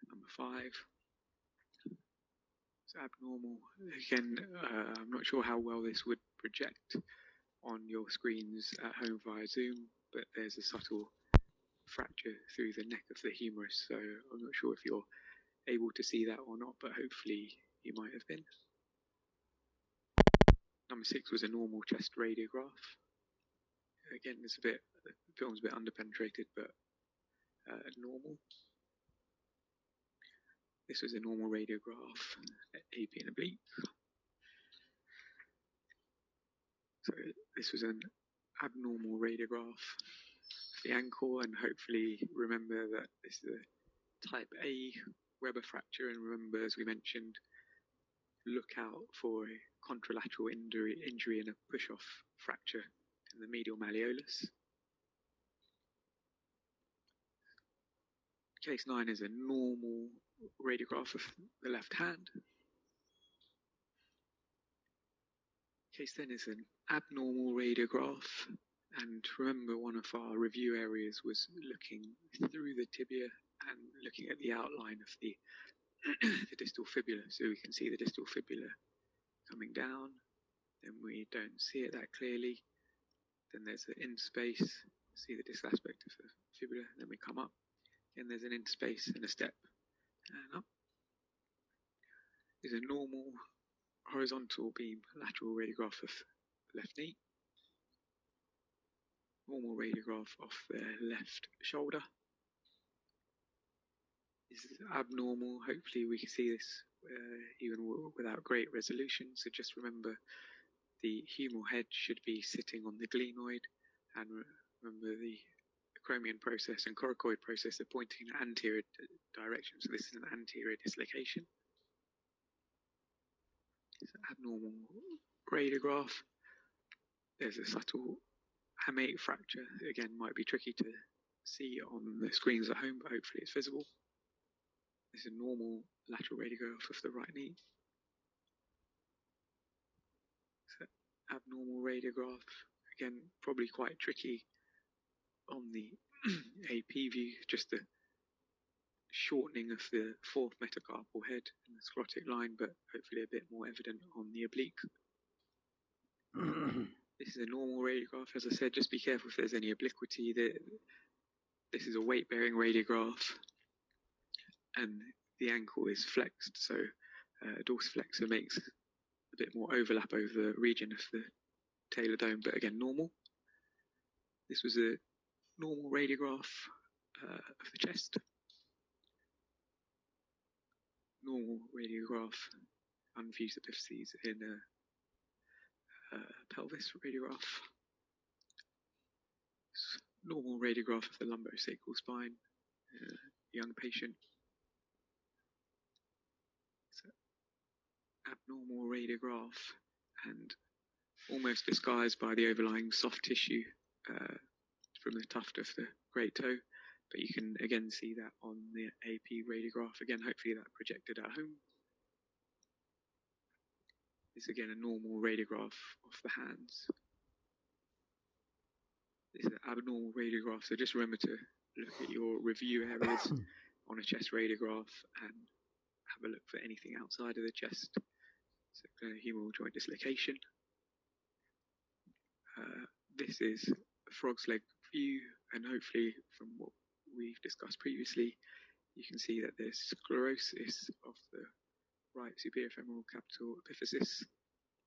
Number 5. It's abnormal. Again, I'm not sure how well this would project on your screens at home via Zoom, but there's a subtle fracture through the neck of the humerus, so I'm not sure if you're able to see that or not, but hopefully you might have been. Number 6 was a normal chest radiograph. Again, the film's a bit underpenetrated, but normal. This was a normal radiograph at AP and oblique. So this was an abnormal radiograph of the ankle, and hopefully remember that this is a type A Weber fracture, and remember, as we mentioned, look out for a contralateral injury and a push-off fracture in the medial malleolus. Case 9 is a normal radiograph of the left hand. Case 10 is an abnormal radiograph, and remember, one of our review areas was looking through the tibia and looking at the outline of the distal fibula, so we can see the distal fibula coming down, then we don't see it that clearly, then there's an in-space, see the distal aspect of the fibula, then we come up, and there's an in-space and a step, and up. There's a normal horizontal beam lateral radiograph of the left knee, normal radiograph of the left shoulder. This is abnormal. Hopefully we can see this even without great resolution, so just remember the humeral head should be sitting on the glenoid, and remember the acromion process and coracoid process are pointing in anterior direction, so this is an anterior dislocation. It's an abnormal radiograph. There's a subtle hamate fracture. Again, might be tricky to see on the screens at home, but hopefully it's visible. This is a normal lateral radiograph of the right knee. It's an abnormal radiograph. Again, probably quite tricky on the AP view, just to shortening of the fourth metacarpal head in the sclerotic line, but hopefully a bit more evident on the oblique. This is a normal radiograph. As I said, just be careful if there's any obliquity. This is a weight-bearing radiograph, and the ankle is flexed, so dorsiflexor makes a bit more overlap over the region of the talar dome, but again, normal. This was a normal radiograph of the chest. Normal radiograph, unfused epiphyses in a pelvis radiograph. Normal radiograph of the lumbosacral spine, young patient. So, abnormal radiograph and almost disguised by the overlying soft tissue from the tuft of the great toe, but you can again see that on the AP radiograph. Again, hopefully that projected at home. This is again a normal radiograph of the hands. This is an abnormal radiograph, so just remember to look at your review areas on a chest radiograph and have a look for anything outside of the chest. So humeral joint dislocation. This is a frog's leg view, and hopefully from what we've discussed previously, you can see that there's sclerosis of the right superior femoral capital epiphysis.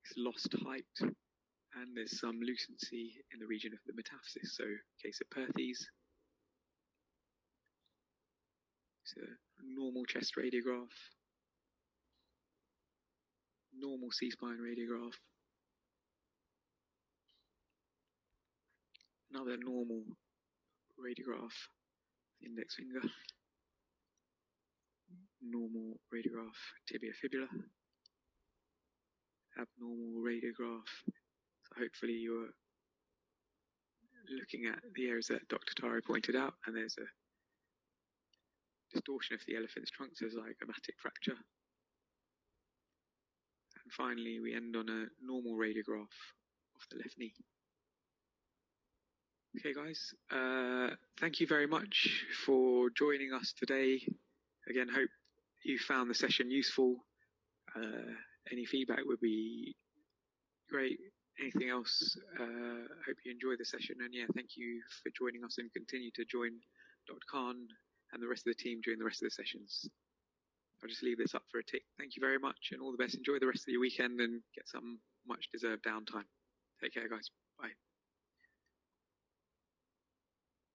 It's lost height, and there's some lucency in the region of the metaphysis, so case of Perthes. It's a normal chest radiograph, normal C-spine radiograph, another normal radiograph, index finger, normal radiograph, tibia fibula, abnormal radiograph. So hopefully you're looking at the areas that Dr. Tari pointed out, and there's a distortion of the elephant's trunk, so zygomatic fracture. And finally, we end on a normal radiograph of the left knee. Okay, guys, thank you very much for joining us today. Again, hope you found the session useful. Any feedback would be great. Anything else, hope you enjoy the session. And yeah, thank you for joining us, and continue to join Dr. Khan and the rest of the team during the rest of the sessions. I'll just leave this up for a tick. Thank you very much, and all the best. Enjoy the rest of your weekend and get some much deserved downtime. Take care, guys. Bye.